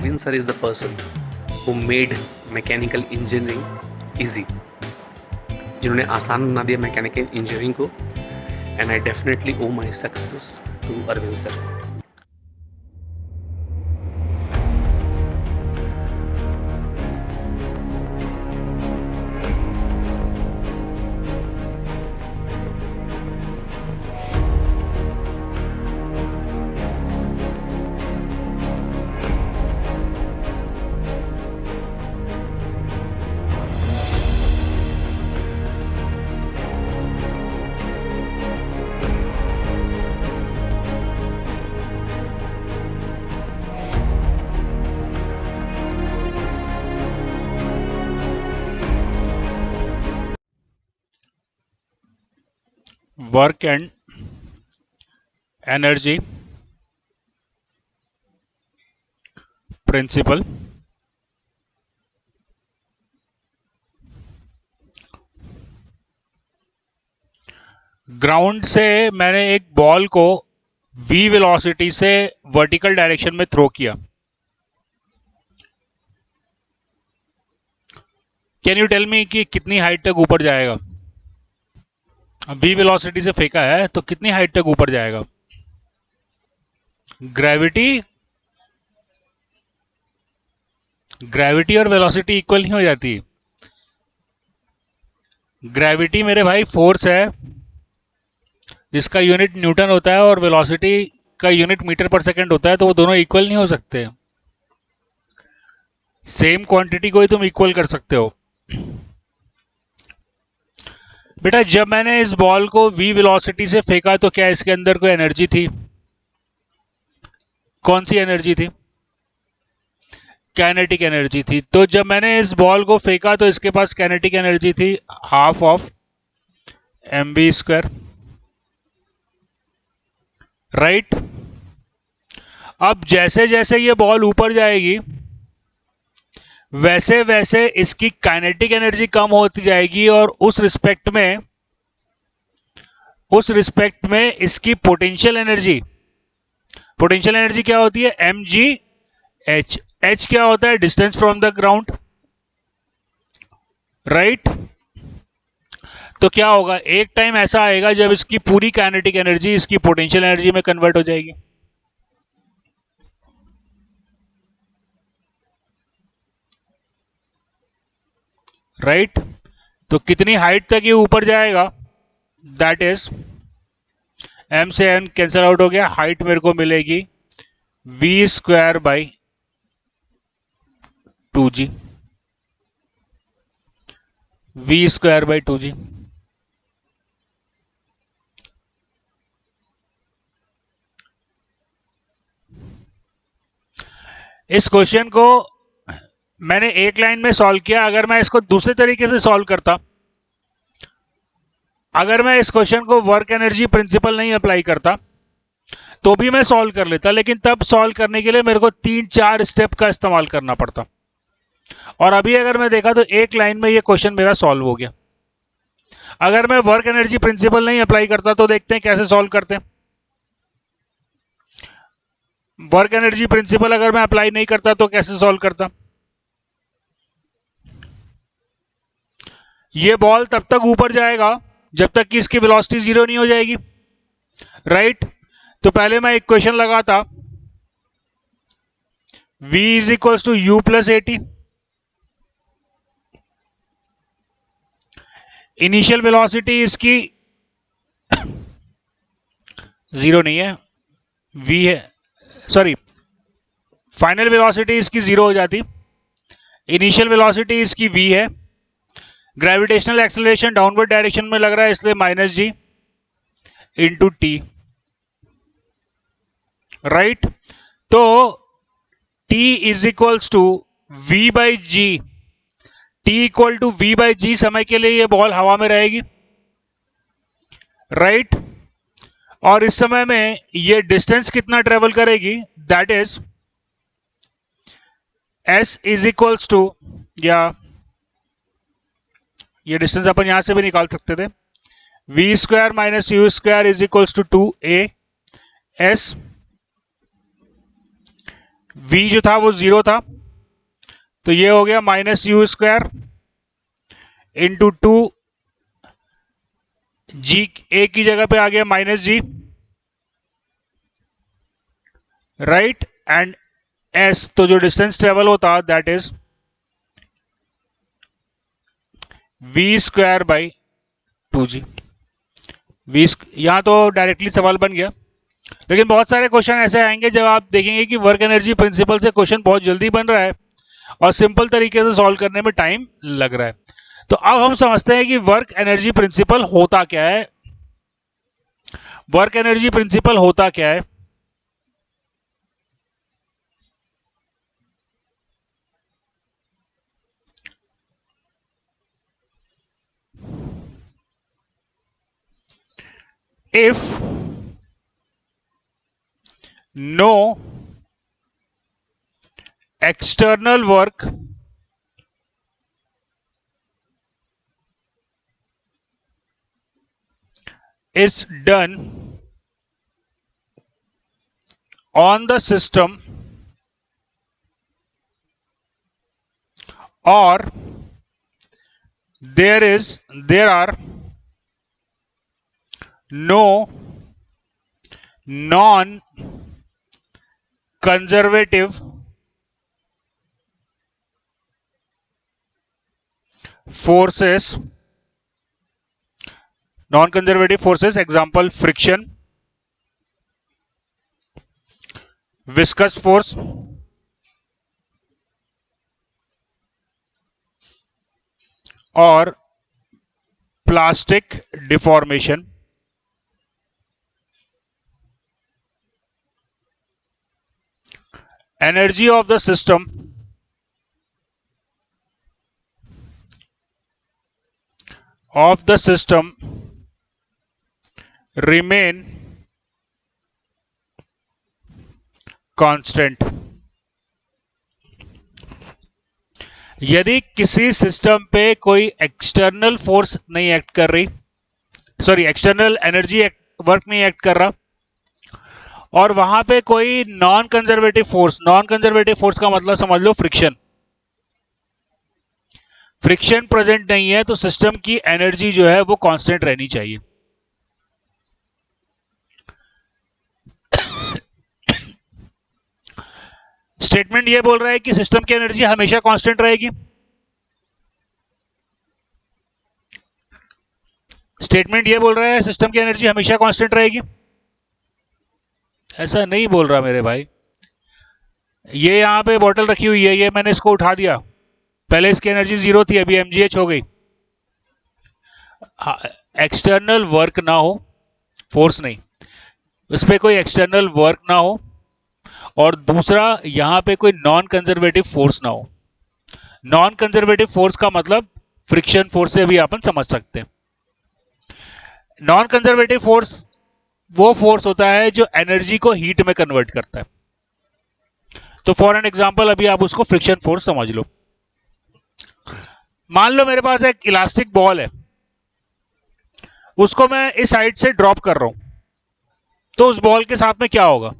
Arvind sir is the person who made mechanical engineering easy, जिन्होंने आसान बना दिया मैकेनिकल इंजीनियरिंग को. And I definitely owe my success to Arvind sir. Work and energy principle. Ground से मैंने एक ball को v वेलोसिटी से वर्टिकल डायरेक्शन में थ्रो किया. कैन यू टेल मी कि कितनी हाइट तक ऊपर जाएगा? v वेलोसिटी से फेंका है तो कितनी हाइट तक ऊपर जाएगा? ग्रेविटी और वेलोसिटी इक्वल नहीं हो जाती. ग्रेविटी मेरे भाई फोर्स है जिसका यूनिट न्यूटन होता है, और वेलोसिटी का यूनिट मीटर पर सेकंड होता है, तो वो दोनों इक्वल नहीं हो सकते. सेम क्वांटिटी को ही तुम इक्वल कर सकते हो. बेटा जब मैंने इस बॉल को v वेलोसिटी से फेंका तो क्या इसके अंदर कोई एनर्जी थी? कौन सी एनर्जी थी? काइनेटिक एनर्जी थी. तो जब मैंने इस बॉल को फेंका तो इसके पास काइनेटिक एनर्जी थी half of mv square. Right. अब जैसे जैसे ये बॉल ऊपर जाएगी वैसे वैसे इसकी काइनेटिक एनर्जी कम होती जाएगी, और उस रिस्पेक्ट में इसकी पोटेंशियल एनर्जी क्या होती है? mg h. h क्या होता है? Distance from the ground. Right. तो क्या होगा? एक टाइम ऐसा आएगा जब इसकी पूरी काइनेटिक एनर्जी इसकी पोटेंशियल एनर्जी में कन्वर्ट हो जाएगी. राइट. तो कितनी हाइट तक ये ऊपर जाएगा? दैट इज m से n कैंसिल आउट हो गया. हाइट मेरे को मिलेगी v square by 2g. v square by 2g. इस क्वेश्चन को मैंने एक लाइन में सॉल्व किया. अगर मैं इसको दूसरे तरीके से सॉल्व करता, अगर मैं इस क्वेश्चन को वर्क एनर्जी प्रिंसिपल नहीं अप्लाई करता तो भी मैं सॉल्व कर लेता, लेकिन तब सॉल्व करने के लिए मेरे को 3-4 स्टेप का इस्तेमाल करना पड़ता. और अभी अगर मैं देखा तो एक लाइन में ये क्वेश्चन मेरा सॉल्व हो गया. अगर मैं वर्क एनर्जी प्रिंसिपल नहीं अप्लाई करता तो देखते हैं कैसे सॉल्व करते हैं. वर्क एनर्जी प्रिंसिपल अगर मैं अप्लाई नहीं करता तो कैसे सॉल्व करता? ये बॉल तब तक ऊपर जाएगा जब तक कि इसकी वेलोसिटी 0 नहीं हो जाएगी. राइट. तो पहले मैं इक्वेशन लगाता v is equals to u plus at. Initial velocity इसकी 0 नहीं है, v है. सॉरी, फाइनल वेलोसिटी इसकी 0 हो जाती. इनिशियल वेलोसिटी इसकी v है. ग्रेविटेशनल एक्सेलरेशन डाउनवर्ड डायरेक्शन में लग रहा है, इसलिए minus G into T. Right. तो t is equals to v by G. T equal to v by G समय के लिए ये बॉल हवा में रहेगी. राइट. और इस समय में ये डिस्टेंस कितना ट्रेवल करेगी? That is s is equals to, या ये डिस्टेंस अपन यहां से भी निकाल सकते थे, v square minus u square is equals to 2a s v जो था वो 0 था, तो ये हो गया -u² इंटू 2 g, a की जगह पे आ गया -g, राइट, एंड s, तो जो डिस्टेंस ट्रेवल होता that is v² by 2g। यहां तो डायरेक्टली सवाल बन गया, लेकिन बहुत सारे क्वेश्चन ऐसे आएंगे जब आप देखेंगे कि वर्क एनर्जी प्रिंसिपल से क्वेश्चन बहुत जल्दी बन रहा है और सिंपल तरीके से सॉल्व करने में टाइम लग रहा है। तो अब हम समझते हैं कि वर्क एनर्जी प्रिंसिपल होता क्या है। वर्क एनर्जी प्रिंसिपल होता क्या है? If no external work is done on the system or there are no non conservative forces, example friction, viscous force, और plastic deformation, energy of the system remain constant। यदि किसी system पे कोई external force नहीं act कर रही, sorry external energy work नहीं act कर रहा, और वहां पे कोई नॉन कंजर्वेटिव फोर्स का मतलब समझ लो फ्रिक्शन प्रेजेंट नहीं है, तो सिस्टम की एनर्जी जो है वो कांस्टेंट रहनी चाहिए। स्टेटमेंट ये बोल रहा है कि सिस्टम की एनर्जी हमेशा कांस्टेंट रहेगी। स्टेटमेंट ये बोल रहा है सिस्टम की एनर्जी हमेशा कांस्टेंट रहेगी। ऐसा नहीं बोल रहा मेरे भाई। ये यहां पे बॉटल रखी हुई है, ये मैंने इसको उठा दिया, पहले इसकी एनर्जी 0 थी, अभी mgh हो गई। एक्सटर्नल वर्क ना हो, फोर्स नहीं, इस पर कोई एक्सटर्नल वर्क ना हो, और दूसरा यहां पे कोई नॉन कंजर्वेटिव फोर्स ना हो। नॉन कंजर्वेटिव फोर्स का मतलब फ्रिक्शन फोर्स से भी अपन समझ सकते हैं। नॉन कंजर्वेटिव फोर्स वो फोर्स होता है जो एनर्जी को हीट में कन्वर्ट करता है। तो फॉर एन एग्जांपल अभी आप उसको फ्रिक्शन फोर्स समझ लो। मान लो मेरे पास एक इलास्टिक बॉल है, उसको मैं इस साइड से ड्रॉप कर रहा हूं, तो उस बॉल के साथ में क्या होगा?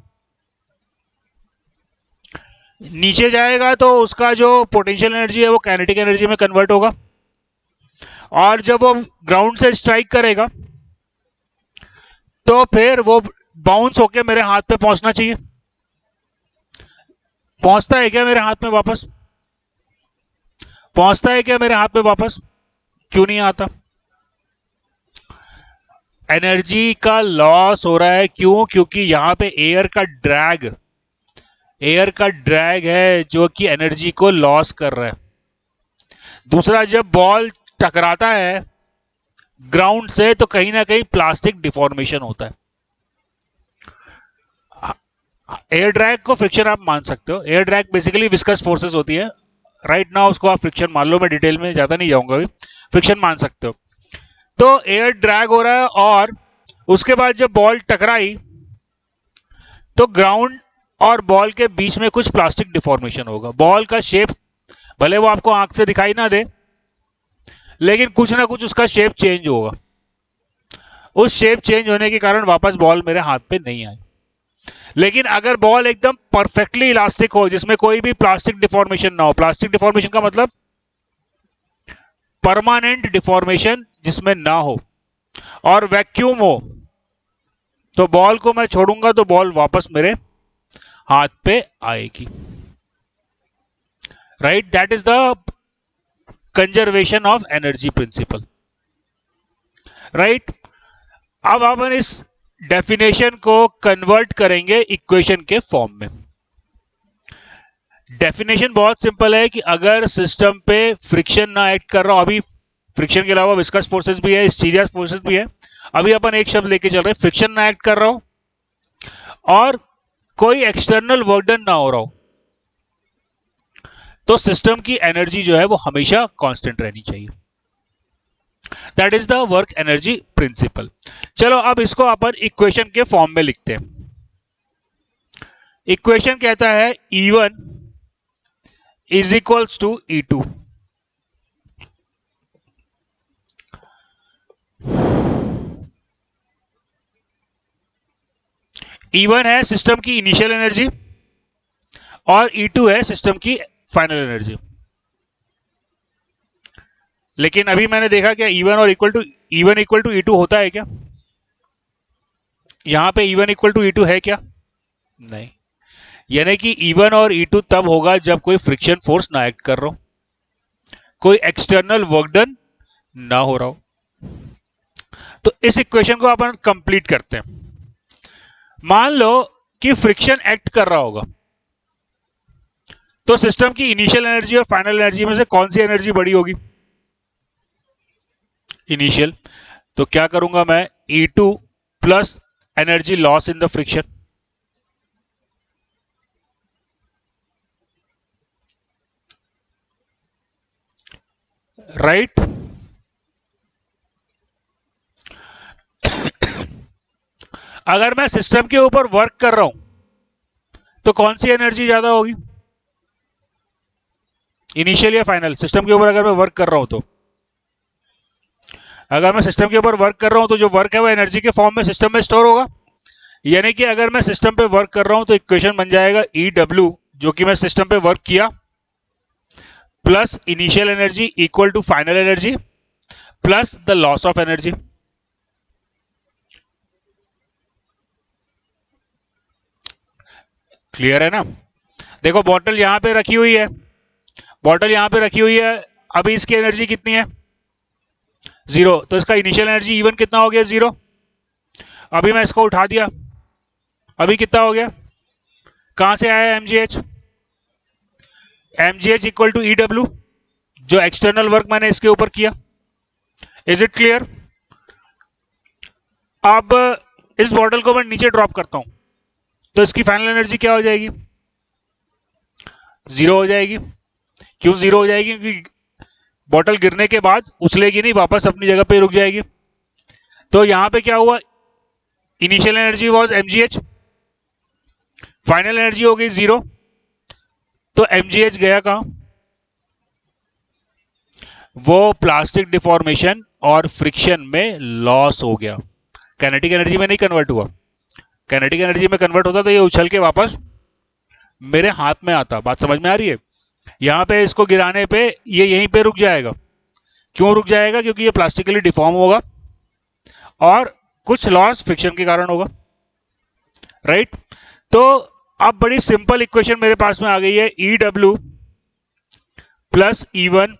नीचे जाएगा तो उसका जो पोटेंशियल एनर्जी है वो काइनेटिक एनर्जी में कन्वर्ट होगा, और जब वो ग्राउंड से स्ट्राइक करेगा तो फिर वो बाउंस होके मेरे हाथ पे पहुंचना चाहिए। पहुंचता है क्या मेरे हाथ में वापस? पहुंचता है क्या मेरे हाथ में वापस? क्यों नहीं आता? एनर्जी का लॉस हो रहा है। क्यों? क्योंकि यहां पे एयर का ड्रैग है जो कि एनर्जी को लॉस कर रहा है। दूसरा, जब बॉल टकराता है ग्राउंड से तो कहीं ना कहीं प्लास्टिक डिफॉर्मेशन होता है। एयर ड्रैग को फ्रिक्शन आप मान सकते हो। Air drag basically viscous forces होती है। राइट नाउ उसको आप फ्रिक्शन मान लो, मैं डिटेल में ज्यादा नहीं जाऊंगा, अभी फ्रिक्शन मान सकते हो। तो एयर ड्रैग हो रहा है, और उसके बाद जब बॉल टकराई तो ग्राउंड और बॉल के बीच में कुछ प्लास्टिक डिफॉर्मेशन होगा। बॉल का शेप भले वो आपको आंख से दिखाई ना दे, लेकिन कुछ ना कुछ उसका शेप चेंज होगा। उस शेप चेंज होने के कारण वापस बॉल मेरे हाथ पे नहीं आई। लेकिन अगर बॉल एकदम परफेक्टली इलास्टिक हो, जिसमें कोई भी प्लास्टिक डिफॉर्मेशन ना हो, प्लास्टिक डिफॉर्मेशन का मतलब परमानेंट डिफॉर्मेशन जिसमें ना हो, और वैक्यूम हो, तो बॉल को मैं छोड़ूंगा तो बॉल वापस मेरे हाथ पे आएगी। Right, that is the conservation of energy principal. Right, अब अपन इस डेफिनेशन को कन्वर्ट करेंगे इक्वेशन के फॉर्म में। डेफिनेशन बहुत सिंपल है कि अगर सिस्टम पे फ्रिक्शन ना एक्ट कर रहा हो, अभी फ्रिक्शन के अलावा विस्कस फोर्सेस भी है, सीरियस फोर्सेस भी है, अभी अपन एक शब्द लेके चल रहे हैं, फ्रिक्शन ना एक्ट कर रहा हो और कोई एक्सटर्नल वर्क डन ना हो रहा हो, तो सिस्टम की एनर्जी जो है वो हमेशा कांस्टेंट रहनी चाहिए। That is the work energy principal. चलो अब इसको अपन इक्वेशन के फॉर्म में लिखते हैं। इक्वेशन कहता है E1 is equals to E2। E1 है सिस्टम की इनिशियल एनर्जी और E2 है सिस्टम की फाइनल एनर्जी। लेकिन अभी मैंने देखा क्या E1 इक्वल टू E2 होता है क्या? यहां पे E1 इक्वल टू E2 है क्या? नहीं। यानी कि E1 और E2 तब होगा जब कोई फ्रिक्शन फोर्स ना एक्ट कर रहा हो, कोई एक्सटर्नल वर्क डन ना हो रहा हो। तो इस इक्वेशन को अपन कंप्लीट करते हैं। मान लो कि फ्रिक्शन एक्ट कर रहा होगा, तो सिस्टम की इनिशियल एनर्जी और फाइनल एनर्जी में से कौन सी एनर्जी बड़ी होगी? इनिशियल। तो क्या करूंगा मैं, E2 plus energy loss in the friction, right. अगर मैं सिस्टम के ऊपर वर्क कर रहा हूं तो कौन सी एनर्जी ज्यादा होगी, इनिशियल या फाइनल? सिस्टम के ऊपर अगर मैं वर्क कर रहा हूं तो, अगर मैं सिस्टम के ऊपर वर्क कर रहा हूं तो जो वर्क है वो एनर्जी के फॉर्म में सिस्टम में स्टोर होगा। यानी कि अगर मैं सिस्टम पे वर्क कर रहा हूं तो इक्वेशन बन जाएगा EW, जो कि मैं सिस्टम पे वर्क किया, plus initial energy equal to final energy plus the loss of energy. Clear है ना? देखो बॉटल यहां पे रखी हुई है, बॉटल यहां पे रखी हुई है, अभी इसकी एनर्जी कितनी है? 0। तो इसका इनिशियल एनर्जी E1 कितना हो गया? 0। अभी मैं इसको उठा दिया, अभी कितना हो गया? कहां से आया mgh? mgh equal to EW, जो एक्सटर्नल वर्क मैंने इसके ऊपर किया। Is it clear? अब इस बॉटल को मैं नीचे ड्रॉप करता हूं तो इसकी फाइनल एनर्जी क्या हो जाएगी? 0 हो जाएगी। क्यों 0 हो जाएगी? क्योंकि बॉटल गिरने के बाद उछलेगी नहीं, वापस अपनी जगह पे रुक जाएगी। तो यहां पे क्या हुआ, initial energy was mgh, final energy हो गई 0। तो mgh गया कहां? वो प्लास्टिक डिफॉर्मेशन और फ्रिक्शन में लॉस हो गया, काइनेटिक एनर्जी में नहीं कन्वर्ट हुआ। काइनेटिक एनर्जी में कन्वर्ट होता तो ये उछल के वापस मेरे हाथ में आता। बात समझ में आ रही है? यहां पे इसको गिराने पे ये यहीं पे रुक जाएगा। क्यों रुक जाएगा? क्योंकि ये प्लास्टिकली डिफॉर्म होगा और कुछ लॉस फ्रिक्शन के कारण होगा, राइट। तो अब बड़ी सिंपल इक्वेशन मेरे पास में आ गई है, EW plus E1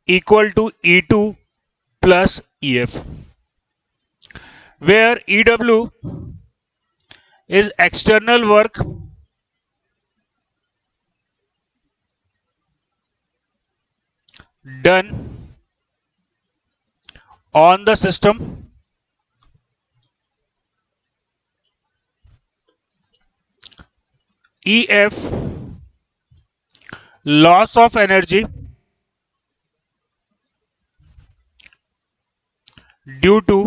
equal to E2 plus EF, where EW is external work done on the system EF loss of energy due to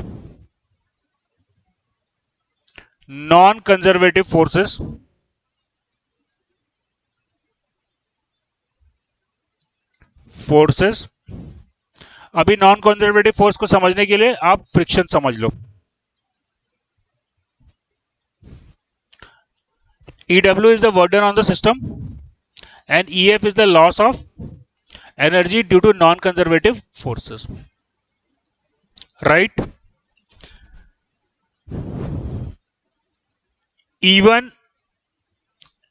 non-conservative forces अभी नॉन कंजर्वेटिव फोर्स को समझने के लिए आप फ्रिक्शन समझ लो। EW is the burden on the system and EF is the loss of energy due to non-conservative forces. Right? E1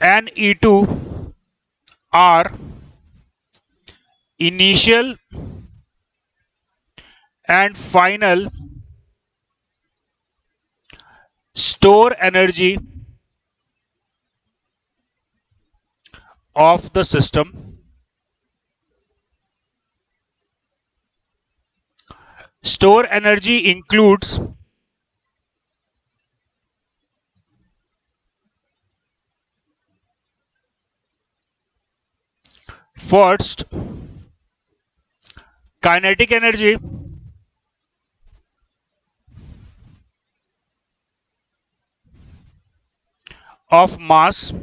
and E2 are initial and final store energy of the system. Store energy includes first kinetic energy of mass,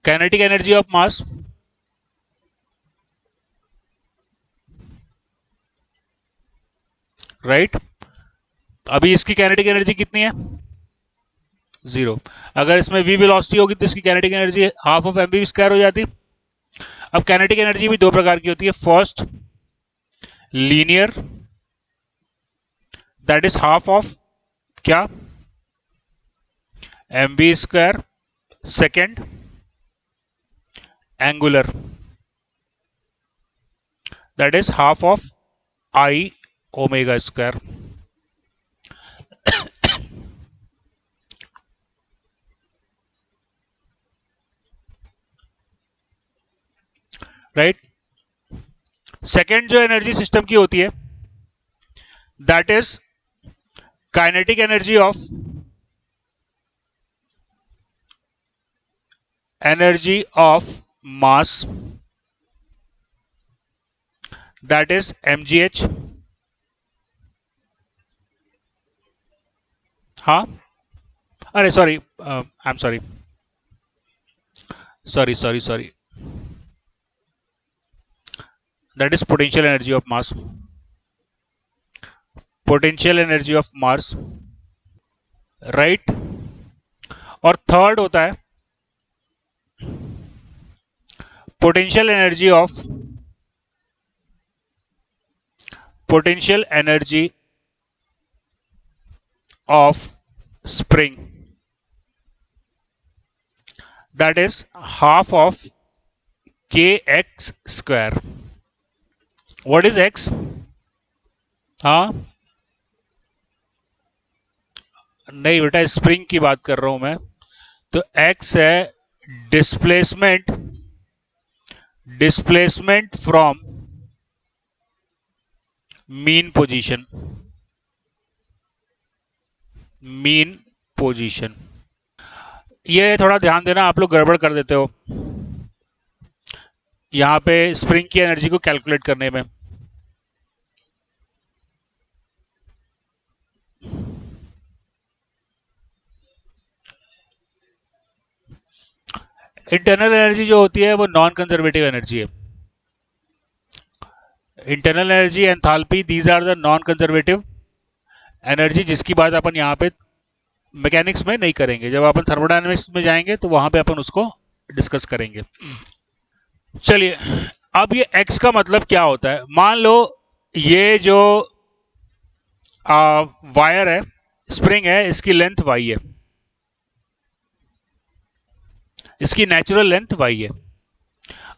kinetic energy of mass, right अभी इसकी kinetic energy कितनी है 0 अगर इसमें v velocity होगी तो इसकी kinetic energy half of mv square हो जाती अब काइनेटिक एनर्जी भी दो प्रकार की होती है first linear that is half of क्या mv square second angular that is half of I omega square right second जो एनर्जी सिस्टम की होती है that is kinetic energy of mass that is mgh हाँ अरे sorry I am sorry that is potential energy of mass right और third होता है potential energy of spring that is half of kx square what is x हाँ नहीं बेटा spring की बात कर रहा हूं मैं तो x है डिस्प्लेसमेंट फ्रॉम मीन पोजीशन ये थोड़ा ध्यान देना आप लोग गड़बड़ कर देते हो यहां पे स्प्रिंग की एनर्जी को कैलकुलेट करने में इंटरनल एनर्जी जो होती है वो नॉन कंजर्वेटिव एनर्जी है internal energy enthalpy these are the non conservative energy जिसकी बात अपन यहाँ पे मैकेनिक्स में नहीं करेंगे जब अपन थर्मोडायनेमिक्स में जाएंगे तो वहां पे अपन उसको डिस्कस करेंगे चलिए अब ये x का मतलब क्या होता है मान लो ये जो वायर है स्प्रिंग है इसकी लेंथ y है इसकी नेचुरल लेंथ y है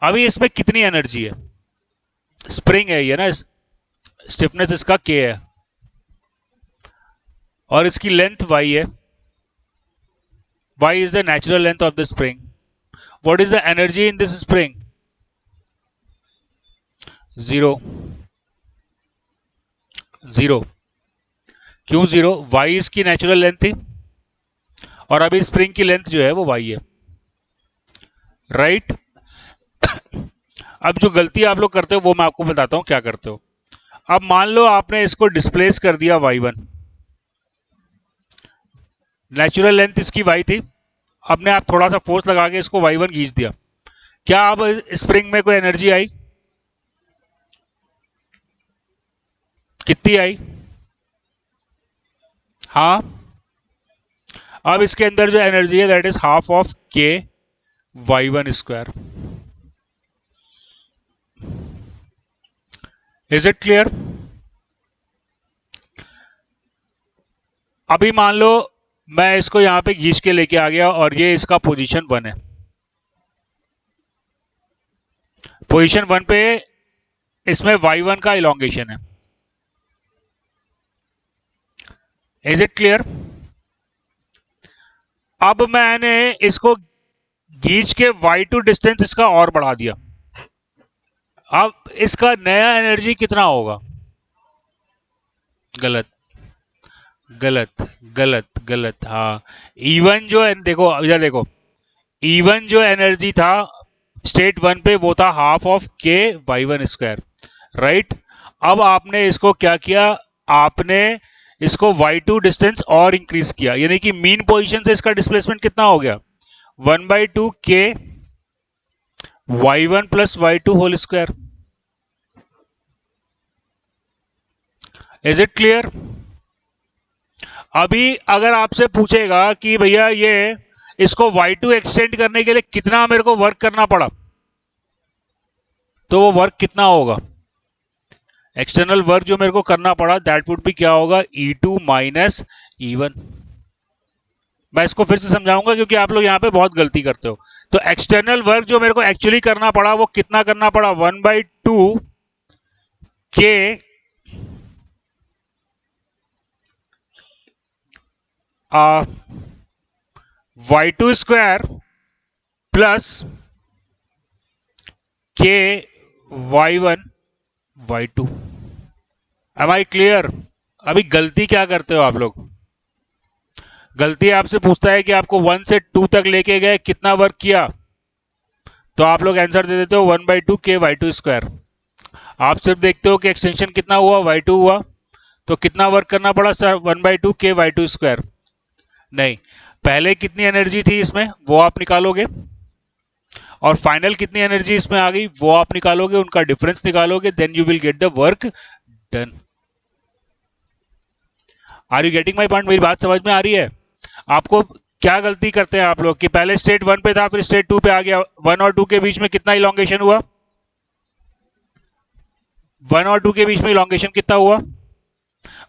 अभी इसमें कितनी एनर्जी है स्प्रिंग है ये ना स्टिफनेस इसका k है और इसकी लेंथ y है y is the natural length of the spring what is the energy in this spring 0 क्यों 0 y इसकी नेचुरल लेंथ थी और अभी स्प्रिंग की लेंथ जो है वो y है राइट अब जो गलती आप लोग करते हो वो मैं आपको बताता हूं क्या करते हो अब मान लो आपने इसको डिस्प्लेस कर दिया y1 नेचुरल लेंथ इसकी y थी आपने आप थोड़ा सा फोर्स लगा के इसको y1 खींच दिया क्या अब स्प्रिंग में कोई एनर्जी आई कितनी आई हाँ, अब इसके अंदर जो एनर्जी है दैट इज हाफ ऑफ के y1 square. Is it clear? अभी मान लो मैं इसको यहां पे खींच के लेके आ गया और ये इसका पोजीशन 1 है. पोजीशन 1 पे इसमें y1 का इलोंगेशन है. Is it clear? अब मैंने इसको खींच के y2 डिस्टेंस इसका और बढ़ा दिया. अब इसका नया एनर्जी कितना होगा? गलत गलत गलत गलत. हाँ, E1 जो है, देखो इधर देखो, E1 जो एनर्जी था स्टेट 1 पे वो था हाफ ऑफ के y1 स्क्वायर, राइट. अब आपने इसको क्या किया, आपने इसको y2 डिस्टेंस और इंक्रीज किया, यानी कि मीन पोजीशन से इसका डिस्प्लेसमेंट कितना हो गया? 1/2 के y1 plus y2 whole square. Is it clear? अभी अगर आपसे पूछेगा कि भैया ये इसको y2 एक्सटेंड करने के लिए कितना मेरे को वर्क करना पड़ा, तो वो वर्क कितना होगा? एक्सटर्नल वर्क जो मेरे को करना पड़ा दैट वुड बी क्या होगा? E2 minus E1. मैं इसको फिर से समझाऊंगा क्योंकि आप लोग यहां पे बहुत गलती करते हो. तो एक्सटर्नल वर्क जो मेरे को एक्चुअली करना पड़ा वो कितना करना पड़ा? 1/2 के y2 स्क्वायर प्लस के y1 y2. Am I clear? अभी गलती क्या करते हो आप लोग? गलती आपसे पूछता है कि आपको 1 से 2 तक लेके गए, कितना वर्क किया, तो आप लोग आंसर दे देते हो 1/2 के y2 स्क्वायर. आप सिर्फ देखते हो कि एक्सटेंशन कितना हुआ, y2 हुआ, तो कितना वर्क करना पड़ा सर? 1/2 के y2 स्क्वायर. नहीं, पहले कितनी एनर्जी थी इसमें वो आप निकालोगे, और फाइनल कितनी एनर्जी इसमें आ गई वो आप निकालोगे, उनका डिफरेंस निकालोगे, then you will get the work done. Are you getting my point? मेरी बात समझ में आ रही है? आपको क्या गलती करते हैं आप लोग कि पहले स्टेट 1 पे था फिर स्टेट 2 पे आ गया, 1 और 2 के बीच में कितना इलोंगेशन हुआ? 1 और 2 के बीच में इलोंगेशन कितना हुआ?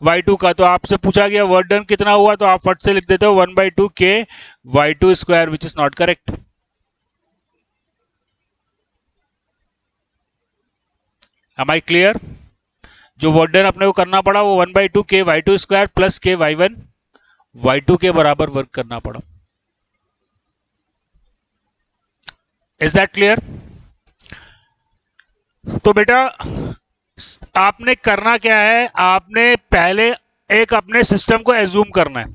y2 का. तो आपसे पूछा गया वर्क डन कितना हुआ, तो आप फट से लिख देते हो 1/2 के y2 square, which is not correct. Am I clear? जो वर्क डन अपने को करना पड़ा वो 1/2 के y2 स्क्वायर प्लस के y1 y2 के बराबर वर्क करना पड़ा. Is that clear? तो बेटा आपने करना क्या है, आपने पहले एक अपने सिस्टम को एज्यूम करना है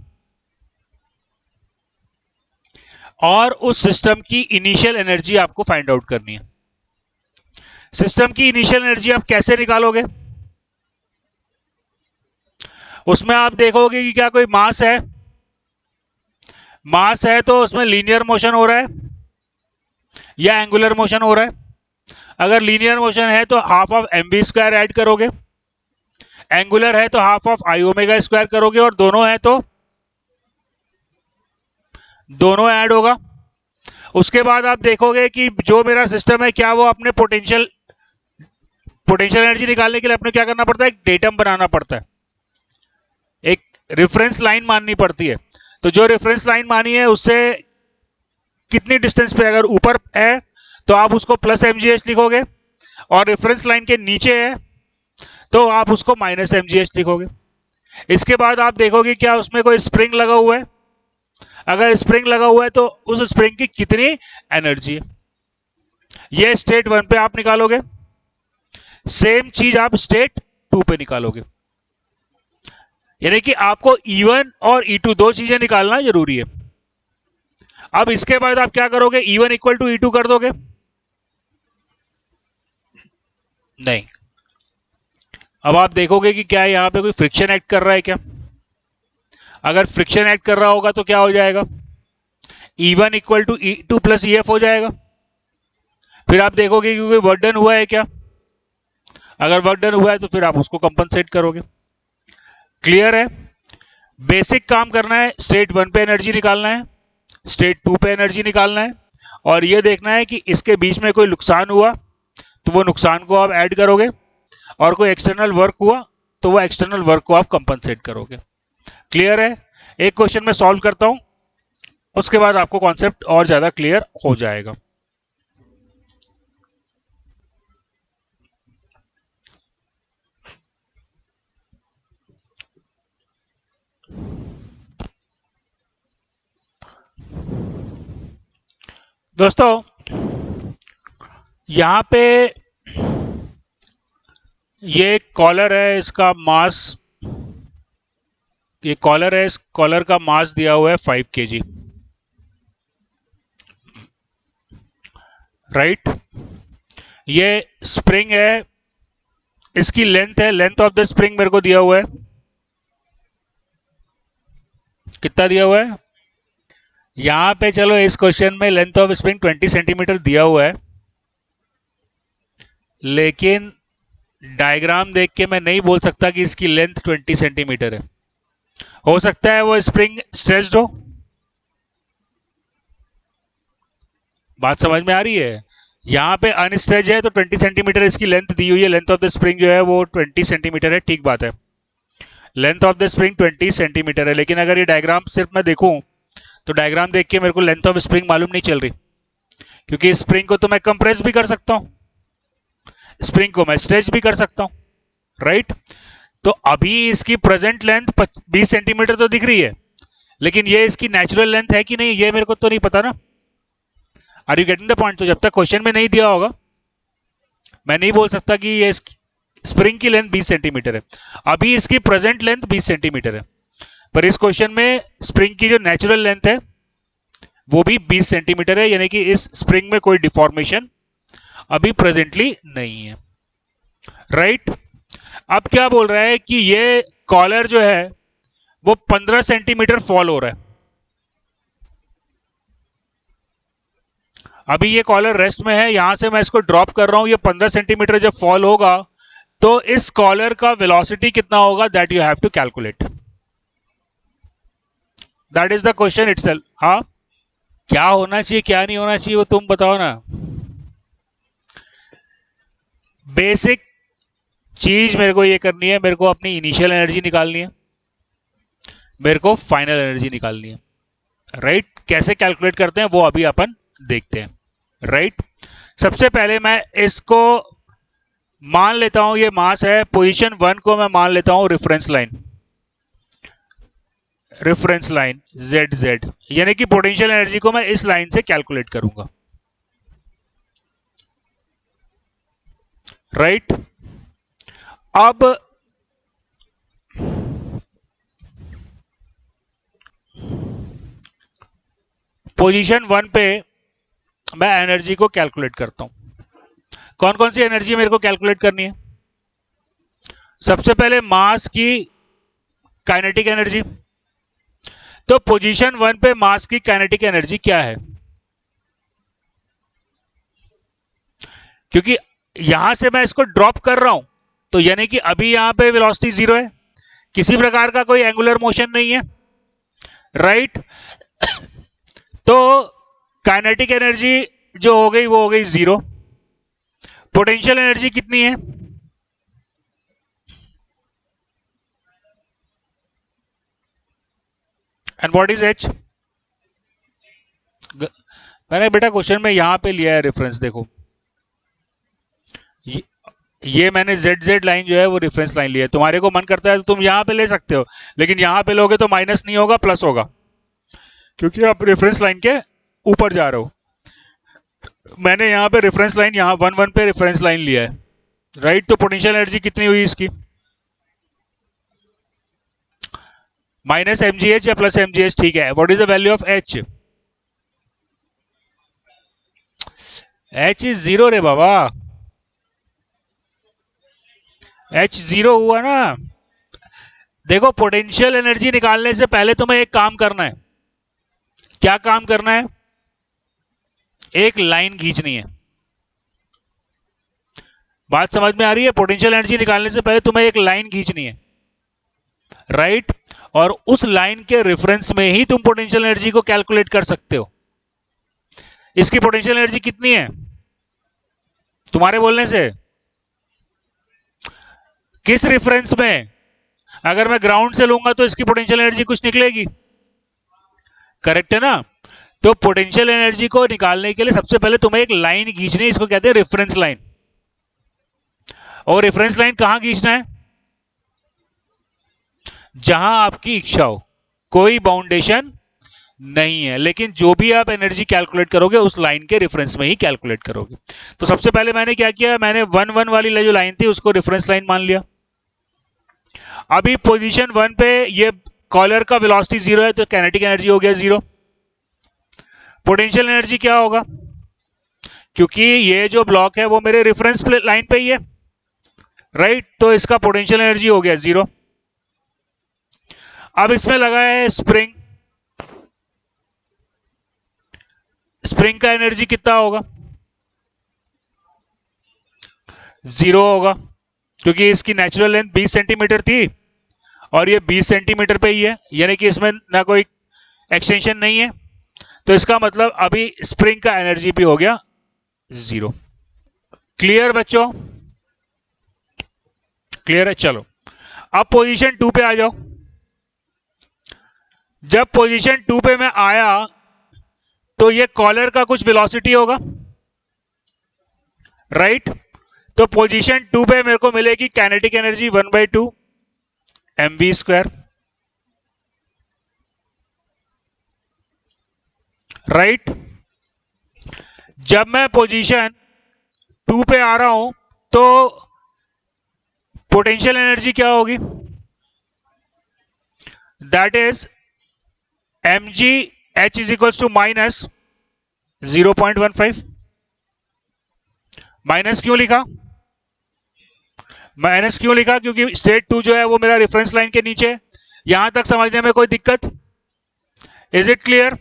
और उस सिस्टम की इनिशियल एनर्जी आपको फाइंड आउट करनी है. सिस्टम की इनिशियल एनर्जी आप कैसे निकालोगे? उसमें आप देखोगे कि क्या कोई मास है, मास है तो उसमें लीनियर मोशन हो रहा है या एंगुलर मोशन हो रहा है. अगर लीनियर मोशन है तो half of mv square add करोगे, एंगुलर है तो half of i omega square करोगे, और दोनों है तो दोनों ऐड होगा. उसके बाद आप देखोगे कि जो मेरा सिस्टम है क्या वो अपने पोटेंशियल एनर्जी निकालने के लिए अपने क्या करना पड़ता है? एक डेटम बनाना पड़ता है, एक रेफरेंस लाइन माननी पड़ती है. तो जो रेफरेंस लाइन मानी है उससे कितनी डिस्टेंस पे, अगर ऊपर है तो आप उसको प्लस mgh लिखोगे, और रेफरेंस लाइन के नीचे है तो आप उसको माइनस mgh लिखोगे. इसके बाद आप देखोगे क्या उसमें कोई स्प्रिंग लगा हुआ है, अगर स्प्रिंग लगा हुआ है तो उस स्प्रिंग की कितनी एनर्जी है, ये स्टेट 1 पे आप निकालोगे. सेम चीज आप स्टेट 2 पे निकालोगे, यानी कि आपको E1 और E2 दो चीजें निकालना जरूरी है. अब इसके बाद आप क्या करोगे? E1 इक्वल टू E2 कर दोगे? नहीं. अब आप देखोगे कि क्या यहां पे कोई फ्रिक्शन एक्ट कर रहा है क्या? अगर फ्रिक्शन एक्ट कर रहा होगा तो क्या हो जाएगा? E1 equal to E2 plus EF हो जाएगा. फिर आप देखोगे कि कोई वर्क डन हुआ है क्या? अगर वर्क डन हुआ है तो फिर आप उसको कंपनसेट करोगे. क्लियर है? बेसिक काम करना है, स्टेट 1 पे एनर्जी निकालना है, स्टेट 2 पे एनर्जी निकालना है, और ये देखना है कि इसके बीच में कोई नुकसान हुआ तो वो नुकसान को आप ऐड करोगे, और कोई एक्सटर्नल वर्क हुआ तो वो एक्सटर्नल वर्क को आप कंपनसेट करोगे। क्लियर है? एक क्वेश्चन मैं सॉल्व करता हूं, उसके बाद आपको कॉन्सेप्ट और ज्यादा क्लियर हो जाएगा। दोस्तों यहां पे ये कॉलर है, इसका मास, ये कॉलर है, इस कॉलर का मास दिया हुआ है 5 kg, राइट। ये स्प्रिंग है, इसकी लेंथ है, लेंथ ऑफ द स्प्रिंग मेरे को दिया हुआ है, कितना दिया हुआ है यहां पे, चलो इस क्वेश्चन में लेंथ ऑफ स्प्रिंग 20 सेंटीमीटर दिया हुआ है, लेकिन डायग्राम देख के मैं नहीं बोल सकता कि इसकी लेंथ 20 सेंटीमीटर है। हो सकता है वो स्प्रिंग स्ट्रेच्ड हो। बात समझ में आ रही है? यहाँ पे अनस्ट्रेच है तो 20 सेंटीमीटर इसकी लेंथ दी हुई है, लेंथ ऑफ द स्प्रिंग जो है वो 20 सेंटीमीटर है, ठीक बात है, length of the spring 20 centimetre है। लेकिन अगर ये डायग्राम सिर्फ मैं देखूं तो डायग्राम देख के मेरे को लेंथ ऑफ स्प्रिंग मालूम नहीं चल रही, क्योंकि स्प्रिंग को तो मैं कंप्रेस भी कर सकता हूं, स्प्रिंग को मैं स्ट्रेच भी कर सकता हूं, राइट। तो अभी इसकी प्रेजेंट लेंथ 20 सेंटीमीटर तो दिख रही है, लेकिन ये इसकी नेचुरल लेंथ है कि नहीं ये मेरे को तो नहीं पता ना। Are you getting the point? तो जब तक क्वेश्चन में नहीं दिया होगा मैं नहीं बोल सकता कि ये स्प्रिंग की लेंथ 20 सेंटीमीटर है। अभी इसकी प्रेजेंट लेंथ 20 सेंटीमीटर है, पर इस क्वेश्चन में स्प्रिंग की जो नेचुरल लेंथ है वो भी 20 सेंटीमीटर है, यानी कि इस स्प्रिंग में कोई डिफॉर्मेशन अभी प्रेजेंटली नहीं है, राइट। अब क्या बोल रहा है कि ये कॉलर जो है वो 15 सेंटीमीटर फॉल हो रहा है। अभी ये कॉलर रेस्ट में है, यहां से मैं इसको ड्रॉप कर रहा हूं, ये 15 सेंटीमीटर जब फॉल होगा तो इस कॉलर का वेलोसिटी कितना होगा, that you have to calculate, that is the question itself. हाँ, क्या होना चाहिए क्या नहीं होना चाहिए वो तुम बताओ ना। बेसिक चीज मेरे को ये करनी है, मेरे को अपनी इनिशियल एनर्जी निकालनी है, मेरे को फाइनल एनर्जी निकालनी है, राइट। कैसे कैलकुलेट करते हैं वो अभी अपन देखते हैं, राइट। सबसे पहले मैं इसको मान लेता हूं, ये मास है, पोजीशन 1 को मैं मान लेता हूं reference line, reference line Z Z, यानी कि पोटेंशियल एनर्जी को मैं इस लाइन से कैलकुलेट करूंगा, राइट। अब पोजीशन 1 पे मैं एनर्जी को कैलकुलेट करता हूं। कौन कौन सी एनर्जी मेरे को कैलकुलेट करनी है? सबसे पहले मास की काइनेटिक एनर्जी। तो पोजीशन 1 पे मास की काइनेटिक एनर्जी क्या है? क्योंकि यहां से मैं इसको ड्रॉप कर रहा हूं तो यानी कि अभी यहां पे वेलोसिटी 0 है, किसी प्रकार का कोई एंगुलर मोशन नहीं है, राइट। तो काइनेटिक एनर्जी जो हो गई वो हो गई 0। पोटेंशियल एनर्जी कितनी है? And what is H? मैंने बेटा क्वेश्चन में यहां पे लिया है रेफरेंस, देखो ये मैंने जेड जेड लाइन जो है वो रेफरेंस लाइन लिया है। तुम्हारे को मन करता है तो तुम यहां पे ले सकते हो, लेकिन यहां पे लोगे तो माइनस नहीं होगा प्लस होगा, क्योंकि आप रेफरेंस लाइन के ऊपर जा रहे हो। मैंने यहां पे रेफरेंस लाइन, यहां 1 1 पे रेफरेंस लाइन लिया है, राइट। तो पोटेंशियल एनर्जी कितनी हुई इसकी? माइनस एम जी एच या प्लस एम जी एच, ठीक है। What is the value of H? H is 0 रे बाबा, एच 0 हुआ ना। देखो पोटेंशियल एनर्जी निकालने से पहले तुम्हें एक काम करना है। क्या काम करना है? एक लाइन खींचनी है। बात समझ में आ रही है? पोटेंशियल एनर्जी निकालने से पहले तुम्हें एक लाइन खींचनी है, राइट। और उस लाइन के रेफरेंस में ही तुम पोटेंशियल एनर्जी को कैलकुलेट कर सकते हो। इसकी पोटेंशियल एनर्जी कितनी है तुम्हारे बोलने से? किस रेफरेंस में? अगर मैं ग्राउंड से लूंगा तो इसकी पोटेंशियल एनर्जी कुछ निकलेगी, करेक्ट है ना? तो पोटेंशियल एनर्जी को निकालने के लिए सबसे पहले तुम्हें एक लाइन खींचनी है, इसको कहते हैं रेफरेंस लाइन। और रेफरेंस लाइन कहां खींचना है? जहां आपकी इच्छा हो, कोई बाउंडेशन नहीं है, लेकिन जो भी आप एनर्जी कैलकुलेट करोगे उस लाइन के रेफरेंस में ही कैलकुलेट करोगे। तो सबसे पहले मैंने क्या किया, मैंने 1 1 वाली जो लाइन थी उसको रेफरेंस लाइन मान लिया। अभी पोजीशन 1 पे ये कॉलर का वेलोसिटी 0 है, तो काइनेटिक एनर्जी हो गया 0। पोटेंशियल एनर्जी क्या होगा, क्योंकि ये जो ब्लॉक है वो मेरे रेफरेंस लाइन पे ही है, राइट? तो इसका पोटेंशियल एनर्जी हो गया 0। अब इसमें लगा है स्प्रिंग, स्प्रिंग का एनर्जी कितना होगा? 0 होगा, क्योंकि इसकी नेचुरल लेंथ 20 सेंटीमीटर थी और ये 20 सेंटीमीटर पे ही है, यानी कि इसमें ना कोई एक्सटेंशन नहीं है। तो इसका मतलब अभी स्प्रिंग का एनर्जी भी हो गया 0। क्लियर बच्चों? क्लियर है? चलो अब पोजीशन 2 पे आ जाओ। जब पोजीशन 2 पे मैं आया तो ये कॉलर का कुछ वेलोसिटी होगा, राइट? तो पोजीशन 2 पे मेरे को मिलेगी काइनेटिक एनर्जी 1/2 mv², राइट? जब मैं पोजीशन 2 पे आ रहा हूं तो पोटेंशियल एनर्जी क्या होगी? That is mg h is equals to minus 0.15। Minus क्यों लिखा? माइनस क्यों लिखा? क्योंकि स्टेट 2 जो है वो मेरा रेफरेंस लाइन के नीचे है। यहां तक समझने में कोई दिक्कत? Is it clear?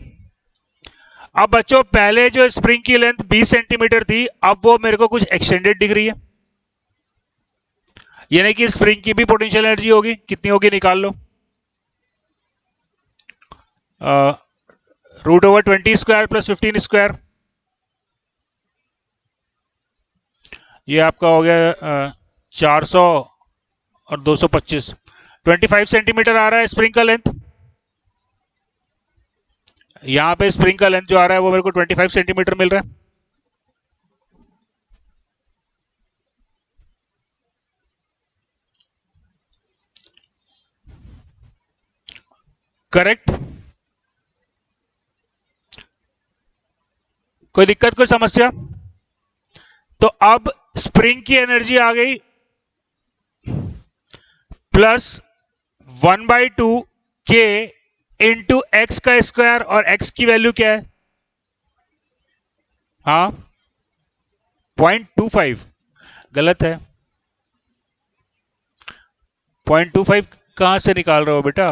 अब बच्चों पहले जो स्प्रिंग की लेंथ 20 सेंटीमीटर थी, अब वो मेरे को कुछ एक्सटेंडेड दिख रही है, यानी कि स्प्रिंग की भी पोटेंशियल एनर्जी होगी। कितनी होगी निकाल लो। √20² प्लस 15², ये आपका हो गया 400 और 225, 25 सेंटीमीटर आ रहा है स्प्रिंग का लेंथ। यहां पे स्प्रिंग का लेंथ जो आ रहा है वो मेरे को 25 सेंटीमीटर मिल रहा है। करेक्ट? कोई दिक्कत, कोई समस्या? तो अब स्प्रिंग की एनर्जी आ गई प्लस 1/2 k इंटू एक्स का स्क्वायर, और x की वैल्यू क्या है? हाँ 0.25, गलत है। 0.25 कहां से निकाल रहे हो बेटा?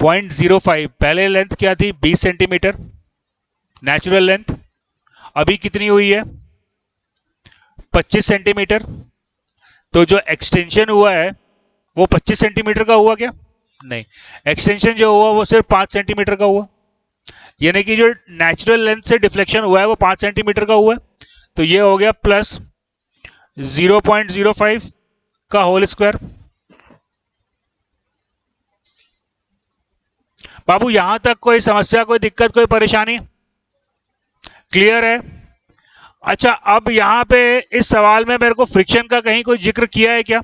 0.05। पहले लेंथ क्या थी? 20 सेंटीमीटर नेचुरल लेंथ। अभी कितनी हुई है? 25 सेंटीमीटर। तो जो एक्सटेंशन हुआ है वो 25 सेंटीमीटर का हुआ क्या? नहीं, एक्सटेंशन जो हुआ वो सिर्फ 5 सेंटीमीटर का हुआ, यानी कि जो नेचुरल लेंथ से डिफ्लेक्शन हुआ है वो 5 सेंटीमीटर का हुआ है। तो ये हो गया प्लस 0.05 का होल स्क्वायर। बाबू यहां तक कोई समस्या, कोई दिक्कत, कोई परेशानी? क्लियर है? अच्छा, अब यहां पे इस सवाल में मेरे को फ्रिक्शन का कहीं कोई जिक्र किया है क्या?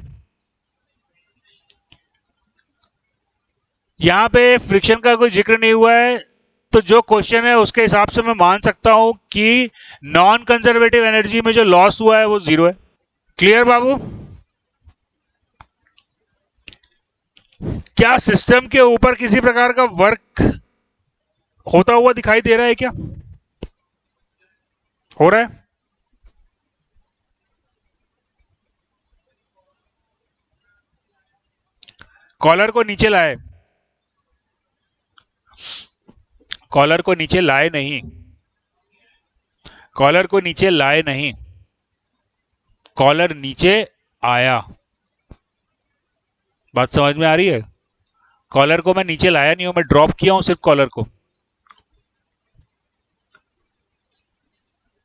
यहां पे फ्रिक्शन का कोई जिक्र नहीं हुआ है, तो जो क्वेश्चन है उसके हिसाब से मैं मान सकता हूं कि नॉन कंजर्वेटिव एनर्जी में जो लॉस हुआ है वो 0 है। क्लियर बाबू? क्या सिस्टम के ऊपर किसी प्रकार का वर्क होता हुआ दिखाई दे रहा है क्या? हो रहा है? कॉलर को नीचे लाए, कॉलर को नीचे लाए नहीं, कॉलर को नीचे लाए नहीं, कॉलर नीचे आया। बात समझ में आ रही है? कॉलर को मैं नीचे लाया नहीं हूं, मैं ड्रॉप किया हूं सिर्फ कॉलर को।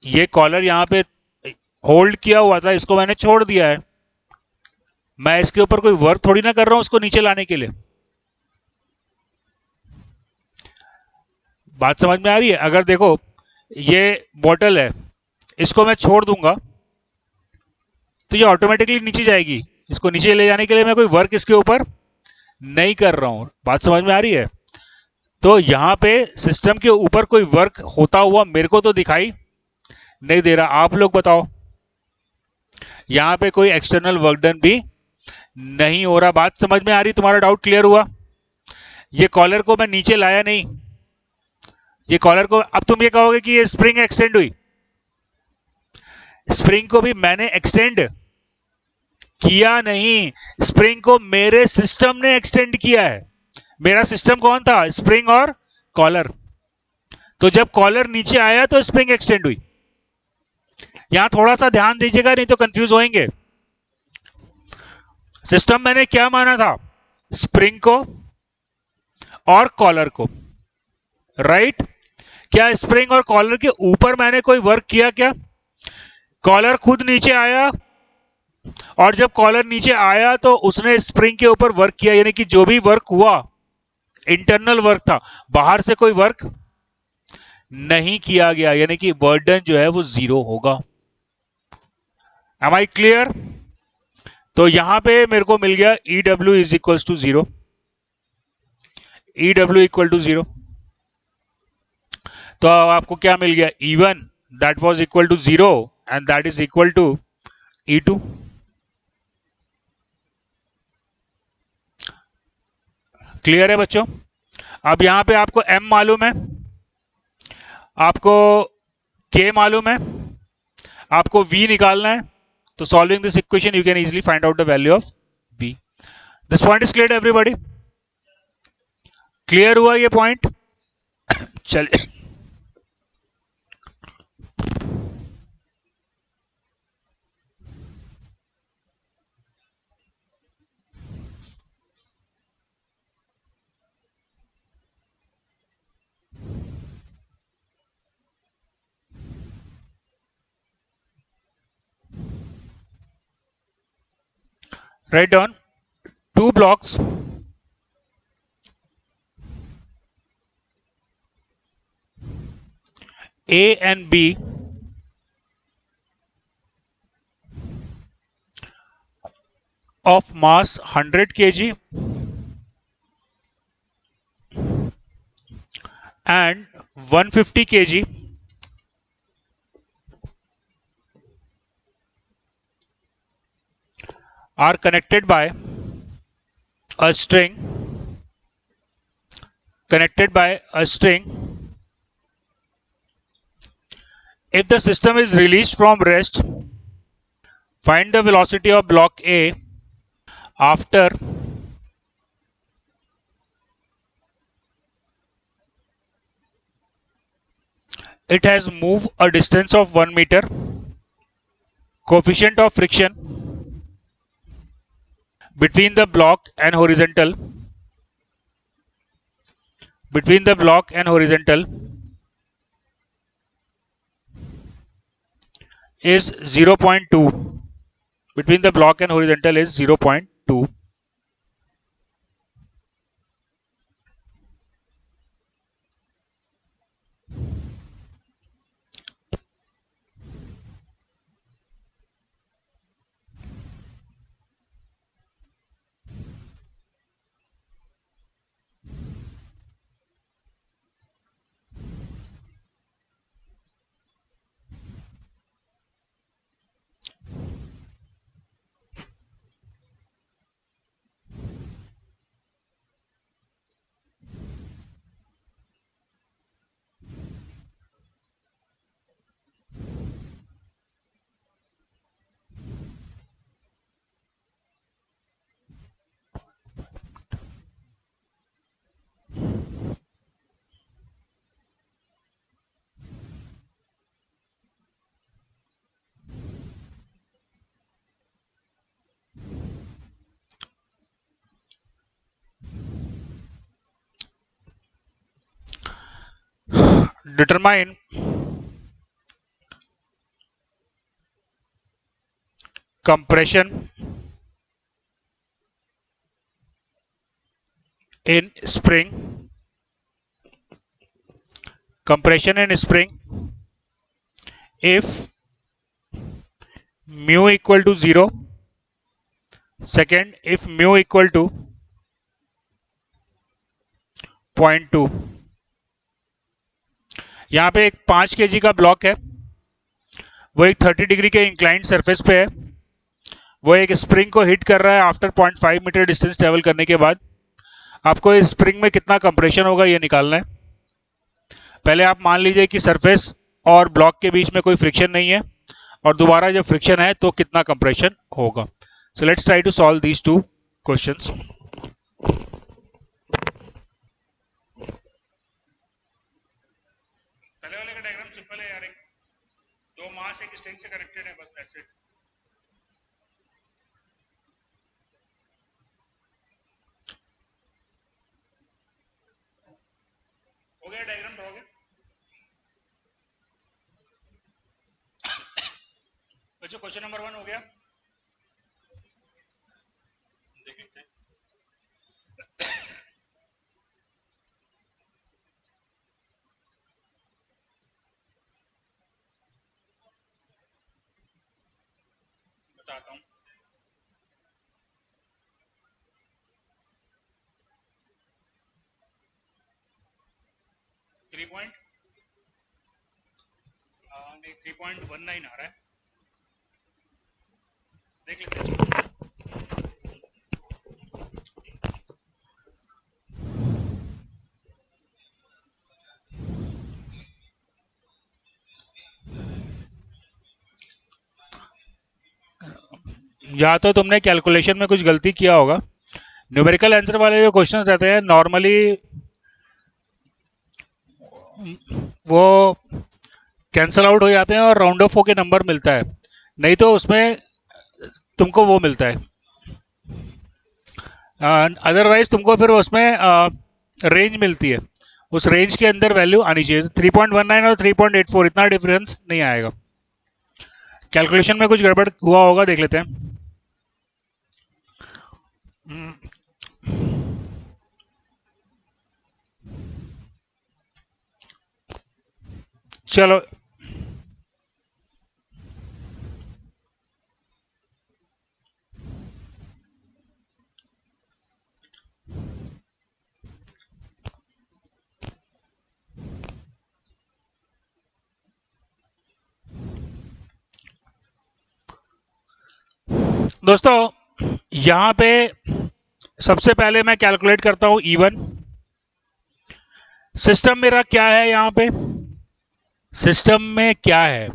ये कॉलर यहां पे होल्ड किया हुआ था, इसको मैंने छोड़ दिया है। मैं इसके ऊपर कोई वर्क थोड़ी ना कर रहा हूं उसको नीचे लाने के लिए। बात समझ में आ रही है? अगर देखो ये बॉटल है, इसको मैं छोड़ दूंगा तो ये ऑटोमेटिकली नीचे जाएगी। इसको नीचे ले जाने के लिए मैं कोई वर्क इसके ऊपर नहीं कर रहा हूं। बात समझ में आ रही है? तो यहां पे सिस्टम के ऊपर कोई वर्क होता हुआ मेरे को तो दिखाई नहीं दे रहा। आप लोग बताओ, यहां पे कोई एक्सटर्नल वर्क डन भी नहीं हो रहा। बात समझ में आ रही? तुम्हारा डाउट क्लियर हुआ? ये कॉलर को मैं नीचे लाया नहीं, ये कॉलर को, अब तुम ये कहोगे कि ये स्प्रिंग एक्सटेंड हुई। स्प्रिंग को भी मैंने एक्सटेंड किया नहीं, स्प्रिंग को मेरे सिस्टम ने एक्सटेंड किया है। मेरा सिस्टम कौन था? स्प्रिंग और कॉलर। तो जब कॉलर नीचे आया तो स्प्रिंग एक्सटेंड हुई। यहां थोड़ा सा ध्यान दीजिएगा, नहीं तो कंफ्यूज होंगे। सिस्टम मैंने क्या माना था? स्प्रिंग को और कॉलर को, राइट? क्या स्प्रिंग और कॉलर के ऊपर मैंने कोई वर्क किया क्या? कॉलर खुद नीचे आया, और जब कॉलर नीचे आया तो उसने स्प्रिंग के ऊपर वर्क किया, यानी कि जो भी वर्क हुआ इंटरनल वर्क था, बाहर से कोई वर्क नहीं किया गया, यानी कि बर्डन जो है वो जीरो होगा। Am I clear? तो यहां पे मेरे को मिल गया E W is equal to zero, E W equal to zero. तो आपको क्या मिल गया? E1 that was equal to zero and that is equal to E2। Clear है बच्चों? अब यहां पे आपको M मालूम है, आपको K मालूम है, आपको V निकालना है। तो solving this equation you can easily find out the value of V। This point is clear everybody? Clear हुआ ये पॉइंट? चलिए, write down two blocks A and B of mass 100 kg and 150 kg are connected by a string, connected by a string. If the system is released from rest, find the velocity of block A after it has moved a distance of 1 meter. Coefficient of friction between the block and horizontal, between the block and horizontal is 0.2. Between the block and horizontal is 0.2. determine compression in spring, compression in spring if mu equal to 0, second if mu equal to 0.2. यहाँ पे एक 5 kg का block है, वो एक 30 degree के inclined surface पे है, वो एक स्प्रिंग को हिट कर रहा है आफ्टर 0.5 मीटर डिस्टेंस ट्रेवल करने के बाद. आपको इस स्प्रिंग में कितना कंप्रेशन होगा ये निकालना है. पहले आप मान लीजिए कि सरफेस और ब्लॉक के बीच में कोई फ्रिक्शन नहीं है, और दोबारा जब फ्रिक्शन है तो कितना कंप्रेशन होगा. So let's try to solve these two questions. पहले वाले का डायग्राम सिंपल है यार, एक दो मास एक स्ट्रिंग से कनेक्टेड है, बस दैट्स इट. हो गया डायग्राम, ड्रॉ हो गया. बच्चों क्वेश्चन नंबर 1 हो गया. देखते हैं. बताता हूँ. 3.19 आ रहा है, देख लेते हैं. या तो तुमने कैलकुलेशन में कुछ गलती किया होगा. न्यूमेरिकल आंसर वाले जो क्वेश्चन रहते हैं नॉर्मली वो कैंसल आउट हो जाते हैं और राउंड ऑफ होके नंबर मिलता है, नहीं तो उसमें तुमको वो मिलता है. अदरवाइज तुमको फिर उसमें रेंज मिलती है, उस रेंज के अंदर वैल्यू आनी चाहिए. 3.19 और 3.84 इतना डिफरेंस नहीं आएगा. कैलकुलेशन में कुछ गड़बड़ हुआ होगा, देख लेते हैं. चलो दोस्तों यहां पे सबसे पहले मैं कैलकुलेट करता हूं E1. सिस्टम मेरा क्या है, यहां पे सिस्टम में क्या है,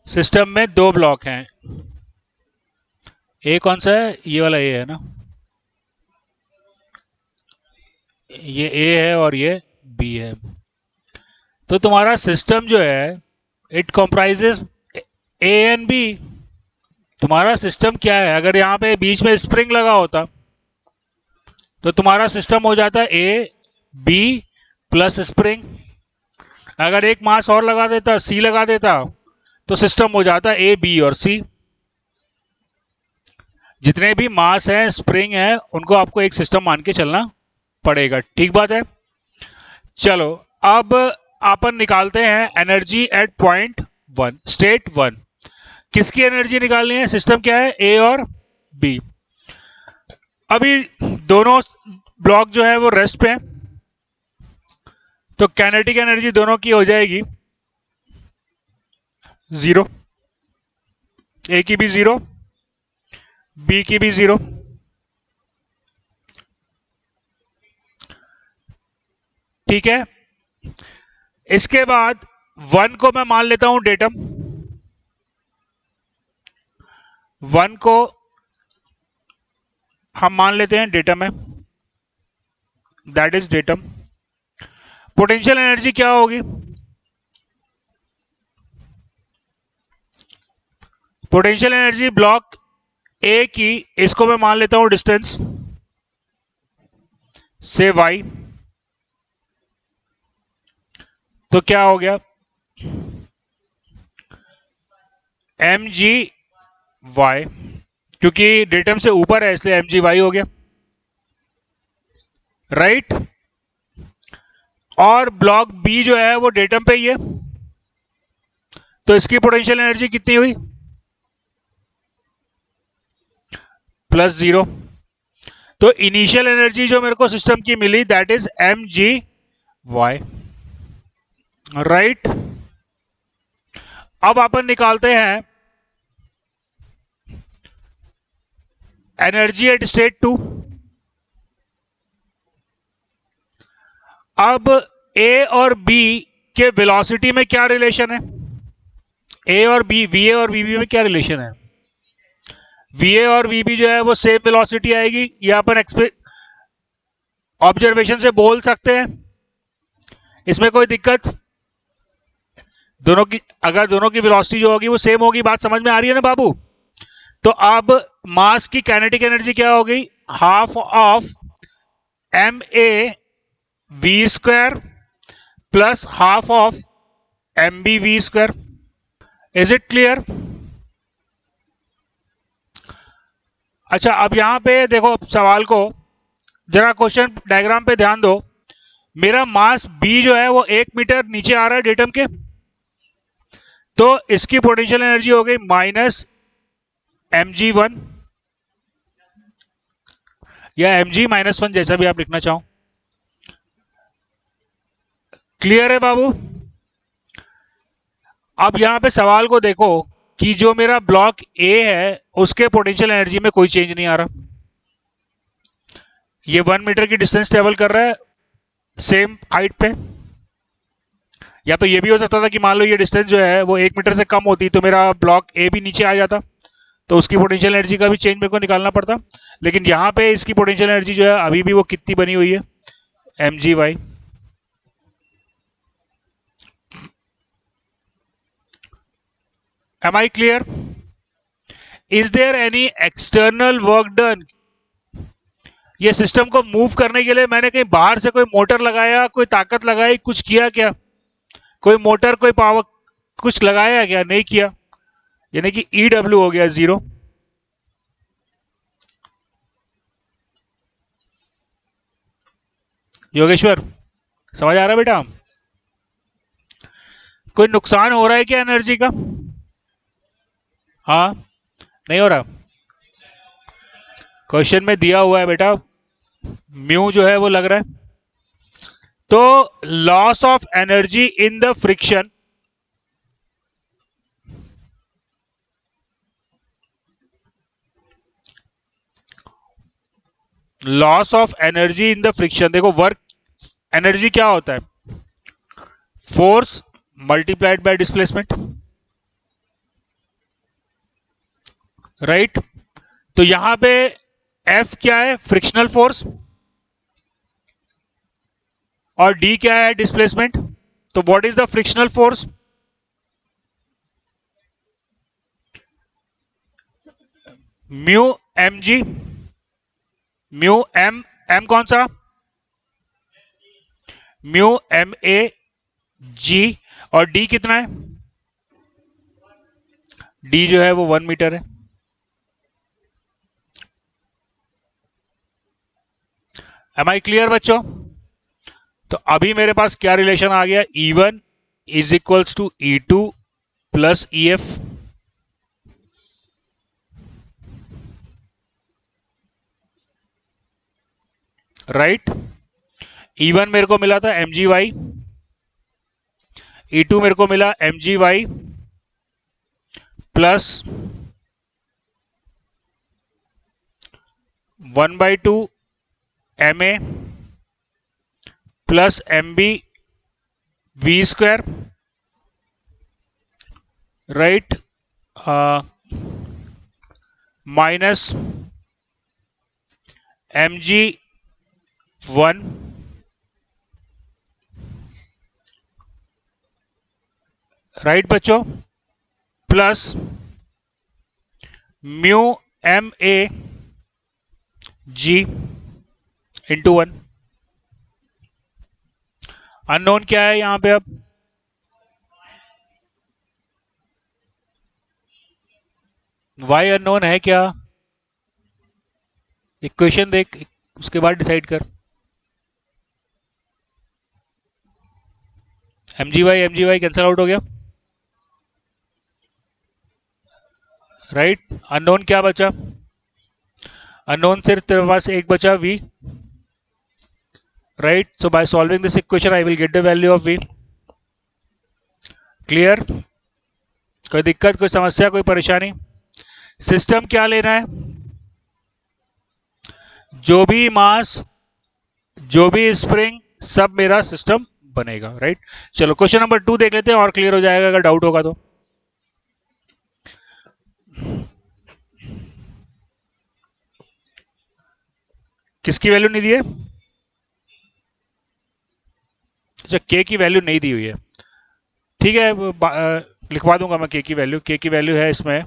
सिस्टम में दो ब्लॉक हैं. ए कौन सा है, ये वाला ए है ना, ये ए है और ये बी है. तो तुम्हारा सिस्टम जो है it comprises A and B. तुम्हारा सिस्टम क्या है, अगर यहाँ पे बीच में स्प्रिंग लगा होता तो तुम्हारा सिस्टम हो जाता ए बी प्लस स्प्रिंग. अगर एक मास और लगा देता, सी लगा देता, तो सिस्टम हो जाता ए बी और सी. जितने भी मास हैं, स्प्रिंग है, उनको आपको एक सिस्टम मान के चलना पड़ेगा. ठीक बात है. चलो अब अपन निकालते हैं एनर्जी एट पॉइंट 1, स्टेट 1. किसकी एनर्जी निकालनी है, सिस्टम क्या है ए और बी. अभी दोनों ब्लॉक जो है वो रेस्ट पे है, तो काइनेटिक एनर्जी दोनों की हो जाएगी 0. ए की भी 0, बी की भी 0. ठीक है. इसके बाद 1 को मैं मान लेता हूं डेटम. 1 को हम मान लेते हैं डेटम है, that is datum. Potential energy क्या होगी, पोटेंशियल एनर्जी ब्लॉक ए की, इसको मैं मान लेता हूं डिस्टेंस से y, तो क्या हो गया, एम जी वाई, क्योंकि डेटम से ऊपर है इसलिए एम जी वाई हो गया, राइट। और ब्लॉक बी जो है वो डेटम पे ही है, तो इसकी पोटेंशियल एनर्जी कितनी हुई, +0। तो इनिशियल एनर्जी जो मेरे को सिस्टम की मिली that is M ji Y, right. अब अपन निकालते हैं एनर्जी एट स्टेट 2। अब ए और बी के वेलोसिटी में क्या रिलेशन है, ए और बी, वी ए और वीबी में क्या रिलेशन है, वी ए और वीबी जो है वो सेम वेलोसिटी आएगी, ये अपन ऑब्जर्वेशन से बोल सकते हैं, इसमें कोई दिक्कत, दोनों की अगर दोनों की वेलोसिटी जो होगी वो सेम होगी, बात समझ में आ रही है ना बाबू। तो अब मास की काइनेटिक एनर्जी क्या हो गई, half of m a v square plus half of m b v square. Is it clear? अच्छा, अब यहां पे देखो सवाल को, जरा क्वेश्चन डायग्राम पे ध्यान दो। मेरा मास बी जो है वो 1 मीटर नीचे आ रहा है डेटम के, तो इसकी पोटेंशियल एनर्जी हो गई -mg1 या mg-1, जैसा भी आप लिखना चाहो। क्लियर है बाबू? अब यहां पे सवाल को देखो कि जो मेरा ब्लॉक ए है उसके पोटेंशियल एनर्जी में कोई चेंज नहीं आ रहा, ये 1 मीटर की डिस्टेंस ट्रेवल कर रहा है सेम हाइट पे। या तो ये भी हो सकता था कि मान लो ये डिस्टेंस जो है वो 1 मीटर से कम होती तो मेरा ब्लॉक ए भी नीचे आ जाता, तो उसकी पोटेंशियल एनर्जी का भी चेंज मेरे को निकालना पड़ता। लेकिन यहाँ पे इसकी पोटेंशियल एनर्जी जो है अभी भी वो कितनी बनी हुई है, m ji y. Am I clear? Is there any external work done? ये सिस्टम को मूव करने के लिए मैंने कहीं बाहर से कोई मोटर लगाया, कोई ताकत लगाई, कुछ किया क्या? कोई मोटर, कोई पावर कुछ लगाया क्या? नहीं किया, यानी कि ई डब्ल्यू हो गया 0। योगेश्वर समझ आ रहा है बेटा? कोई नुकसान हो रहा है क्या एनर्जी का? हाँ, नहीं हो रहा। क्वेश्चन में दिया हुआ है बेटा, म्यू जो है वो लग रहा है। तो loss of energy in the friction, loss of energy in the friction, देखो वर्क एनर्जी क्या होता है, force multiplied by displacement, right. तो यहां पे एफ क्या है, फ्रिक्शनल फोर्स, और डी क्या है, डिस्प्लेसमेंट। तो what is the frictional force, mu M g, mu m कौन सा, म्यू एम ए जी, और डी कितना है, डी जो है वो 1 मीटर है। एम आई क्लियर बच्चों? तो अभी मेरे पास क्या रिलेशन आ गया, E1 is equals to E2 plus EF, right. E1 मेरे को मिला था mgy, E2 मेरे को मिला mgy plus 1/2 ma plus mb v square, right, minus mg1 right बच्चों, plus mu M A G into 1। Unknown क्या है यहां पे अब, वाई अननोन है क्या? इक्वेशन देख, उसके बाद डिसाइड कर। एम जी वाई कैंसिल आउट हो गया, राइट। अननोन क्या बचा? अननोन सिर्फ तेरे पास एक बचा, v, right. So by solving this equation I will get the value of v. Clear? कोई दिक्कत, कोई समस्या, कोई परेशानी? सिस्टम क्या लेना है? जो भी मास, जो भी स्प्रिंग, सब मेरा सिस्टम बनेगा, राइट। चलो क्वेश्चन नंबर 2 देख लेते हैं और क्लियर हो जाएगा अगर डाउट होगा तो। किसकी वैल्यू नहीं दी है? अच्छा, के की वैल्यू नहीं दी हुई है, ठीक है। लिखवा दूंगा मैं के की वैल्यू है इसमें।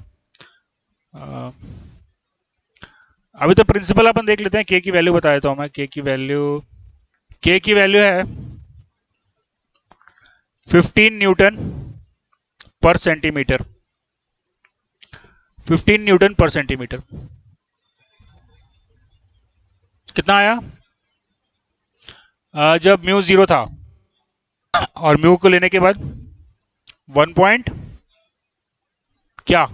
अभी तो प्रिंसिपल अपन देख लेते हैं, के की वैल्यू बता देता हूं मैं। के की वैल्यू है 15 न्यूटन पर सेंटीमीटर। 15 न्यूटन पर सेंटीमीटर कितना आया? जब म्यू 0 था और म्यू को लेने के बाद 1 पॉइंट क्या,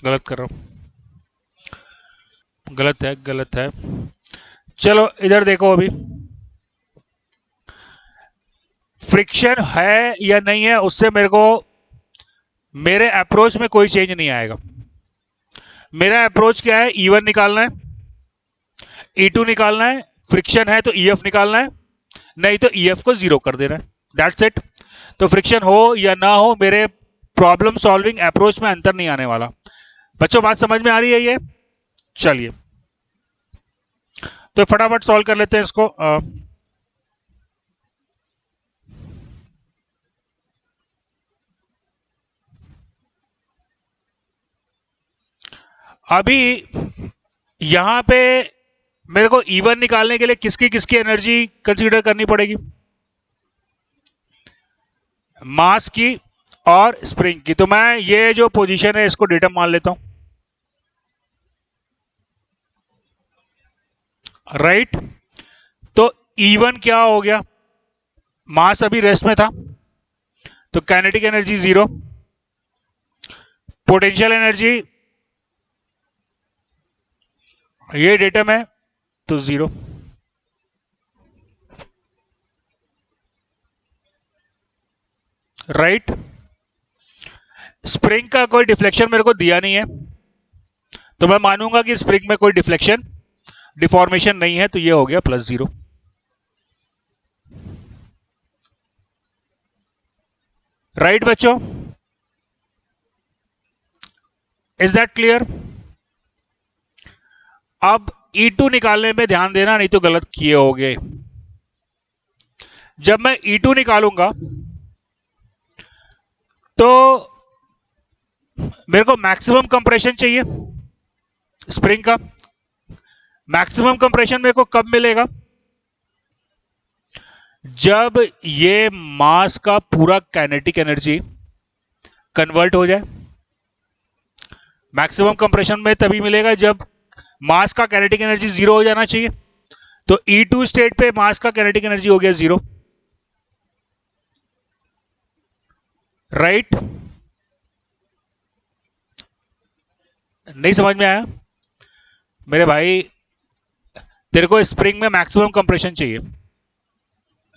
गलत कर रहा हूं, गलत है, गलत है। चलो इधर देखो, अभी फ्रिक्शन है या नहीं है उससे मेरे को, मेरे अप्रोच में कोई चेंज नहीं आएगा। मेरा अप्रोच क्या है? E1 निकालना है, E2 निकालना है, फ्रिक्शन है तो EF निकालना है, नहीं तो EF को 0 कर देना है, दैट्स इट। तो फ्रिक्शन हो या ना हो, मेरे प्रॉब्लम सॉल्विंग अप्रोच में अंतर नहीं आने वाला। बच्चों बात समझ में आ रही है ये? चलिए तो फटाफट सॉल्व कर लेते हैं इसको। अभी यहां पे मेरे को E1 निकालने के लिए किसकी किसकी एनर्जी कंसीडर करनी पड़ेगी? मास की और स्प्रिंग की। तो मैं ये जो पोजीशन है इसको डेटम मान लेता हूं, राइट। तो E1 क्या हो गया? मास अभी रेस्ट में था तो काइनेटिक एनर्जी 0, पोटेंशियल एनर्जी ये डेटम है तो 0, राइट। स्प्रिंग का कोई डिफ्लेक्शन मेरे को दिया नहीं है तो मैं मानूंगा कि स्प्रिंग में कोई डिफ्लेक्शन, डिफॉर्मेशन नहीं है, तो ये हो गया +0, राइट बच्चों? Is that clear? अब E2 निकालने में ध्यान देना, नहीं तो गलत किए होगे। जब मैं E2 निकालूंगा तो मेरे को मैक्सिमम कंप्रेशन चाहिए स्प्रिंग का। मैक्सिमम कंप्रेशन मेरे को कब मिलेगा? जब ये मास का पूरा काइनेटिक एनर्जी कन्वर्ट हो जाए। मैक्सिमम कंप्रेशन में तभी मिलेगा जब मास का काइनेटिक एनर्जी 0 हो जाना चाहिए। तो E2 स्टेट पे मास का काइनेटिक एनर्जी हो गया 0, राइट। नहीं समझ में आया मेरे भाई? तेरे को स्प्रिंग में मैक्सिमम कंप्रेशन चाहिए,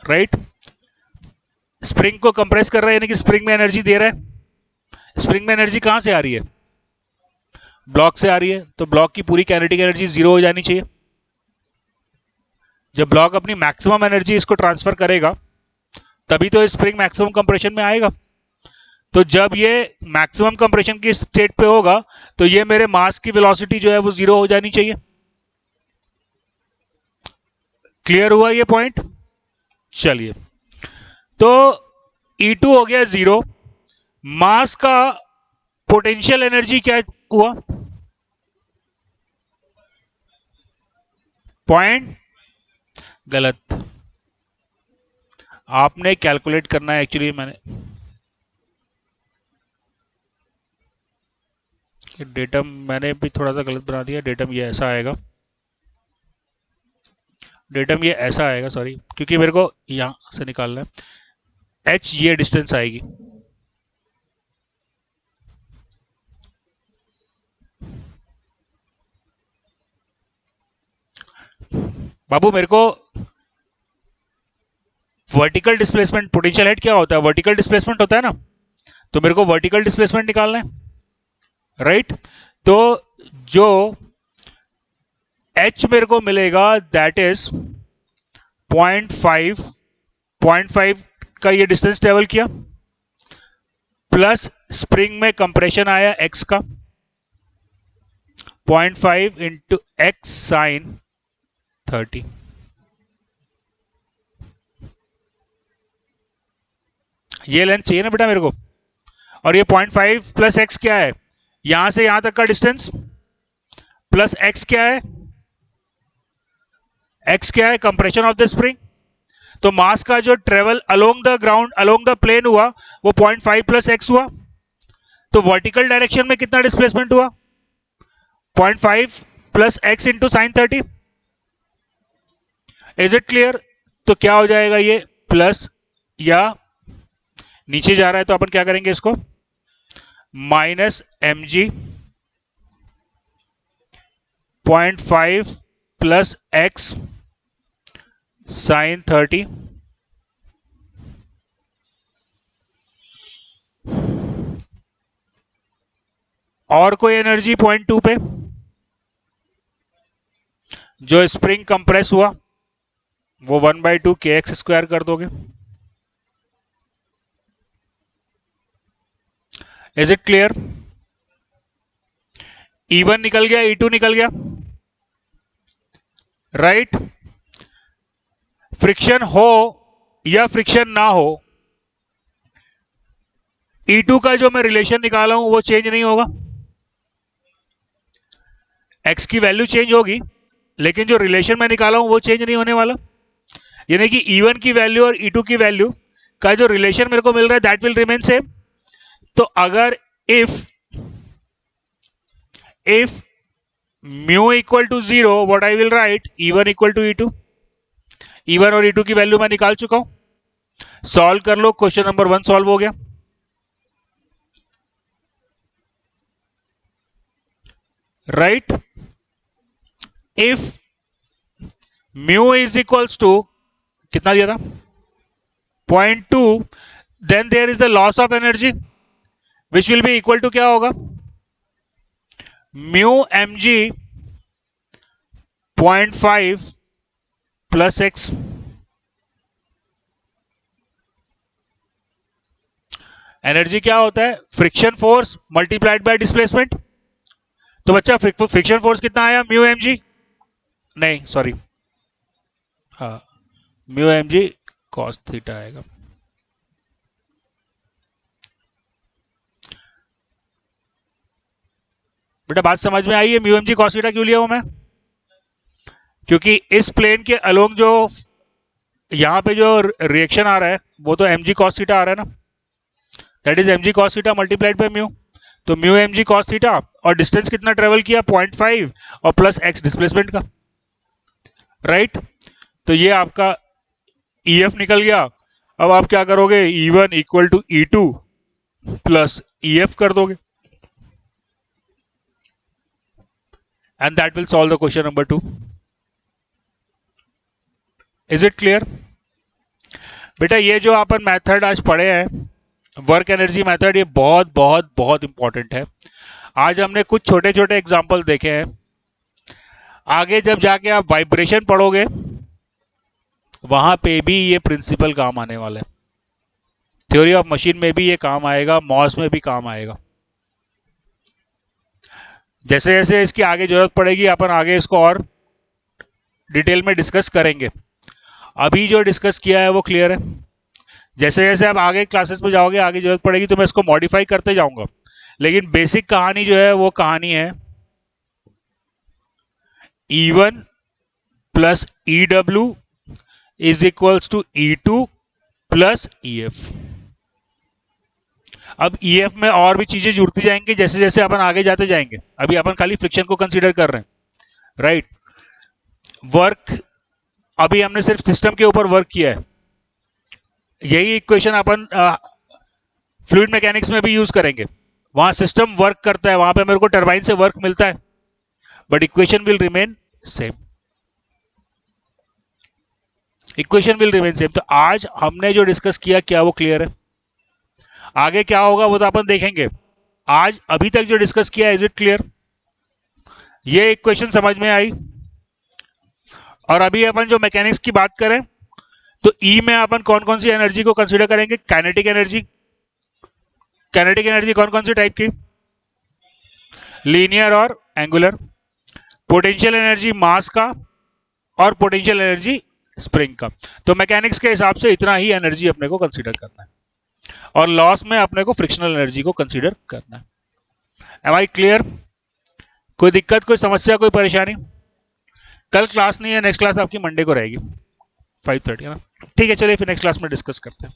राइट। स्प्रिंग को कंप्रेस कर रहा है यानी कि स्प्रिंग में एनर्जी दे रहा है। स्प्रिंग में एनर्जी कहां से आ रही है? ब्लॉक से आ रही है, तो ब्लॉक की पूरी काइनेटिक एनर्जी 0 हो जानी चाहिए। जब ब्लॉक अपनी मैक्सिमम एनर्जी इसको ट्रांसफर करेगा तभी तो स्प्रिंग मैक्सिमम कंप्रेशन में आएगा। तो जब ये मैक्सिमम कंप्रेशन की स्टेट पे होगा तो ये मेरे मास की वेलोसिटी जो है वो 0 हो जानी चाहिए। क्लियर हुआ ये पॉइंट? चलिए, तो E2 हो गया 0। मास का पोटेंशियल एनर्जी क्या हुआ? पॉइंट, गलत। आपने कैलकुलेट करना है, एक्चुअली मैंने ये डेटम मैंने भी थोड़ा सा गलत बना दिया, डेटम ये ऐसा आएगा, डेटम ये ऐसा आएगा, सॉरी, क्योंकि मेरे को यहाँ से निकालना है। h ये डिस्टेंस आएगी, बाबू मेरे को वर्टिकल डिस्प्लेसमेंट, पोटेंशियल हेड क्या होता है, वर्टिकल डिस्प्लेसमेंट होता है ना, तो मेरे को वर्टिकल डिस्प्लेसमेंट निकालना है, राइट। तो जो h मेरे को मिलेगा दैट इज 0.5 का ये डिस्टेंस ट्रेवल किया, प्लस स्प्रिंग में कंप्रेशन आया x का 0.5 इंटू एक्स साइन 30। ये लेंथ चाहिए ना बेटा मेरे को, और ये 0.5 प्लस एक्स क्या है, यहां से यहां तक का डिस्टेंस, प्लस एक्स क्या है, एक्स क्या है, कंप्रेशन ऑफ द स्प्रिंग। तो मास का जो travel along the ground, along the plane हुआ, वो 0.5 प्लस एक्स हुआ। तो वर्टिकल डायरेक्शन में कितना डिस्प्लेसमेंट हुआ, 0.5 plus x into sine 30। Is it clear? तो क्या हो जाएगा ये, प्लस, या नीचे जा रहा है तो अपन क्या करेंगे इसको, minus m g 0.5 plus x sine 30 और कोई एनर्जी 0.2 पे जो स्प्रिंग कंप्रेस हुआ वो 1/2 के एक्स स्क्वायर कर दोगे। Is it clear? E1 निकल गया, E2 निकल गया, राइट। फ्रिक्शन हो या फ्रिक्शन ना हो, E2 का जो मैं रिलेशन निकाला हूं वो चेंज नहीं होगा, x की वैल्यू चेंज होगी लेकिन जो रिलेशन मैं निकाला हूं वो चेंज नहीं होने वाला। यानी कि E1 की वैल्यू और E2 की वैल्यू का जो रिलेशन मेरे को मिल रहा है दैट विल रिमेन सेम। तो अगर if mu equal to 0, what I will write, E1 equal to E2। E1 और E2 की वैल्यू मैं निकाल चुका हूं, सॉल्व कर लो, क्वेश्चन नंबर 1 सॉल्व हो गया, right. If mu is equals to कितना दिया था, 0.2, then there is the loss of energy which will be equal to क्या होगा, mu M g 0.5 plus x. Energy क्या होता है, friction force multiplied by displacement. तो बच्चा फ्रिक्शन फोर्स कितना आया, म्यू एम जी, नहीं सॉरी, हाँ mu M G cos theta आएगा। बेटा बात समझ में आई है, mu M G cos theta क्यों लिया हूं मैं, क्योंकि इस प्लेन के अलोंग जो यहां पे जो रिएक्शन आ रहा है वो तो एम जी कॉस थीटा आ रहा है ना, that is M ji cos theta multiplied by mu. तो mu M G cos theta, और डिस्टेंस कितना ट्रेवल किया, 0.5 और प्लस एक्स डिस्प्लेसमेंट का, राइट। तो ये आपका EF निकल गया। अब आप क्या करोगे, E1 equal to E2 plus EF कर दोगे, and that will solve the question number 2। Is it clear? बेटा ये जो अपन मेथड आज पढ़े हैं, वर्क एनर्जी मेथड, ये बहुत बहुत बहुत इंपॉर्टेंट है। आज हमने कुछ छोटे छोटे एग्जांपल देखे हैं, आगे जब जाके आप वाइब्रेशन पढ़ोगे वहां पे भी ये प्रिंसिपल काम आने वाला है, थ्योरी ऑफ मशीन में भी ये काम आएगा, मॉस में भी काम आएगा। जैसे जैसे इसकी आगे जरूरत पड़ेगी अपन आगे इसको और डिटेल में डिस्कस करेंगे। अभी जो डिस्कस किया है वो क्लियर है, जैसे जैसे आप आगे क्लासेस में जाओगे आगे जरूरत पड़ेगी तो मैं इसको मॉडिफाई करते जाऊंगा, लेकिन बेसिक कहानी जो है वो कहानी है E1 plus EW is equals to E2 plus EF। अब ईएफ में और भी चीजें जुड़ती जाएंगी जैसे जैसे अपन आगे जाते जाएंगे। अभी अपन खाली फ्रिक्शन को कंसीडर कर रहे हैं, राइट। वर्क, अभी हमने सिर्फ सिस्टम के ऊपर वर्क किया है, यही इक्वेशन अपन फ्लूइड मैकेनिक्स में भी यूज करेंगे। वहां सिस्टम वर्क करता है, वहां पे मेरे को टरबाइन से वर्क मिलता है, but equation will remain same. Equation will remain same. तो आज हमने जो डिस्कस किया, क्या वो क्लियर है? आगे क्या होगा वो तो अपन देखेंगे। आज अभी तक जो डिस्कस किया, इज इट क्लियर? ये इक्वेशन समझ में आई? और अभी अपन जो मैकेनिक्स की बात करें तो ई में अपन कौन कौन सी एनर्जी को कंसीडर करेंगे? Kinetic energy. काइनेटिक एनर्जी कौन कौन सी टाइप की? लीनियर और एंगुलर। पोटेंशियल एनर्जी मास का, और पोटेंशियल एनर्जी स्प्रिंग का। तो मैकेनिक्स के हिसाब से इतना ही एनर्जी अपने को कंसीडर करना है, और लॉस में अपने को फ्रिक्शनल एनर्जी को कंसीडर करना है। Am I clear? कोई दिक्कत, कोई समस्या, कोई परेशानी? कल क्लास नहीं है, नेक्स्ट क्लास आपकी मंडे को रहेगी 5:30, है ना? ठीक है, चलिए फिर नेक्स्ट क्लास में डिस्कस करते हैं।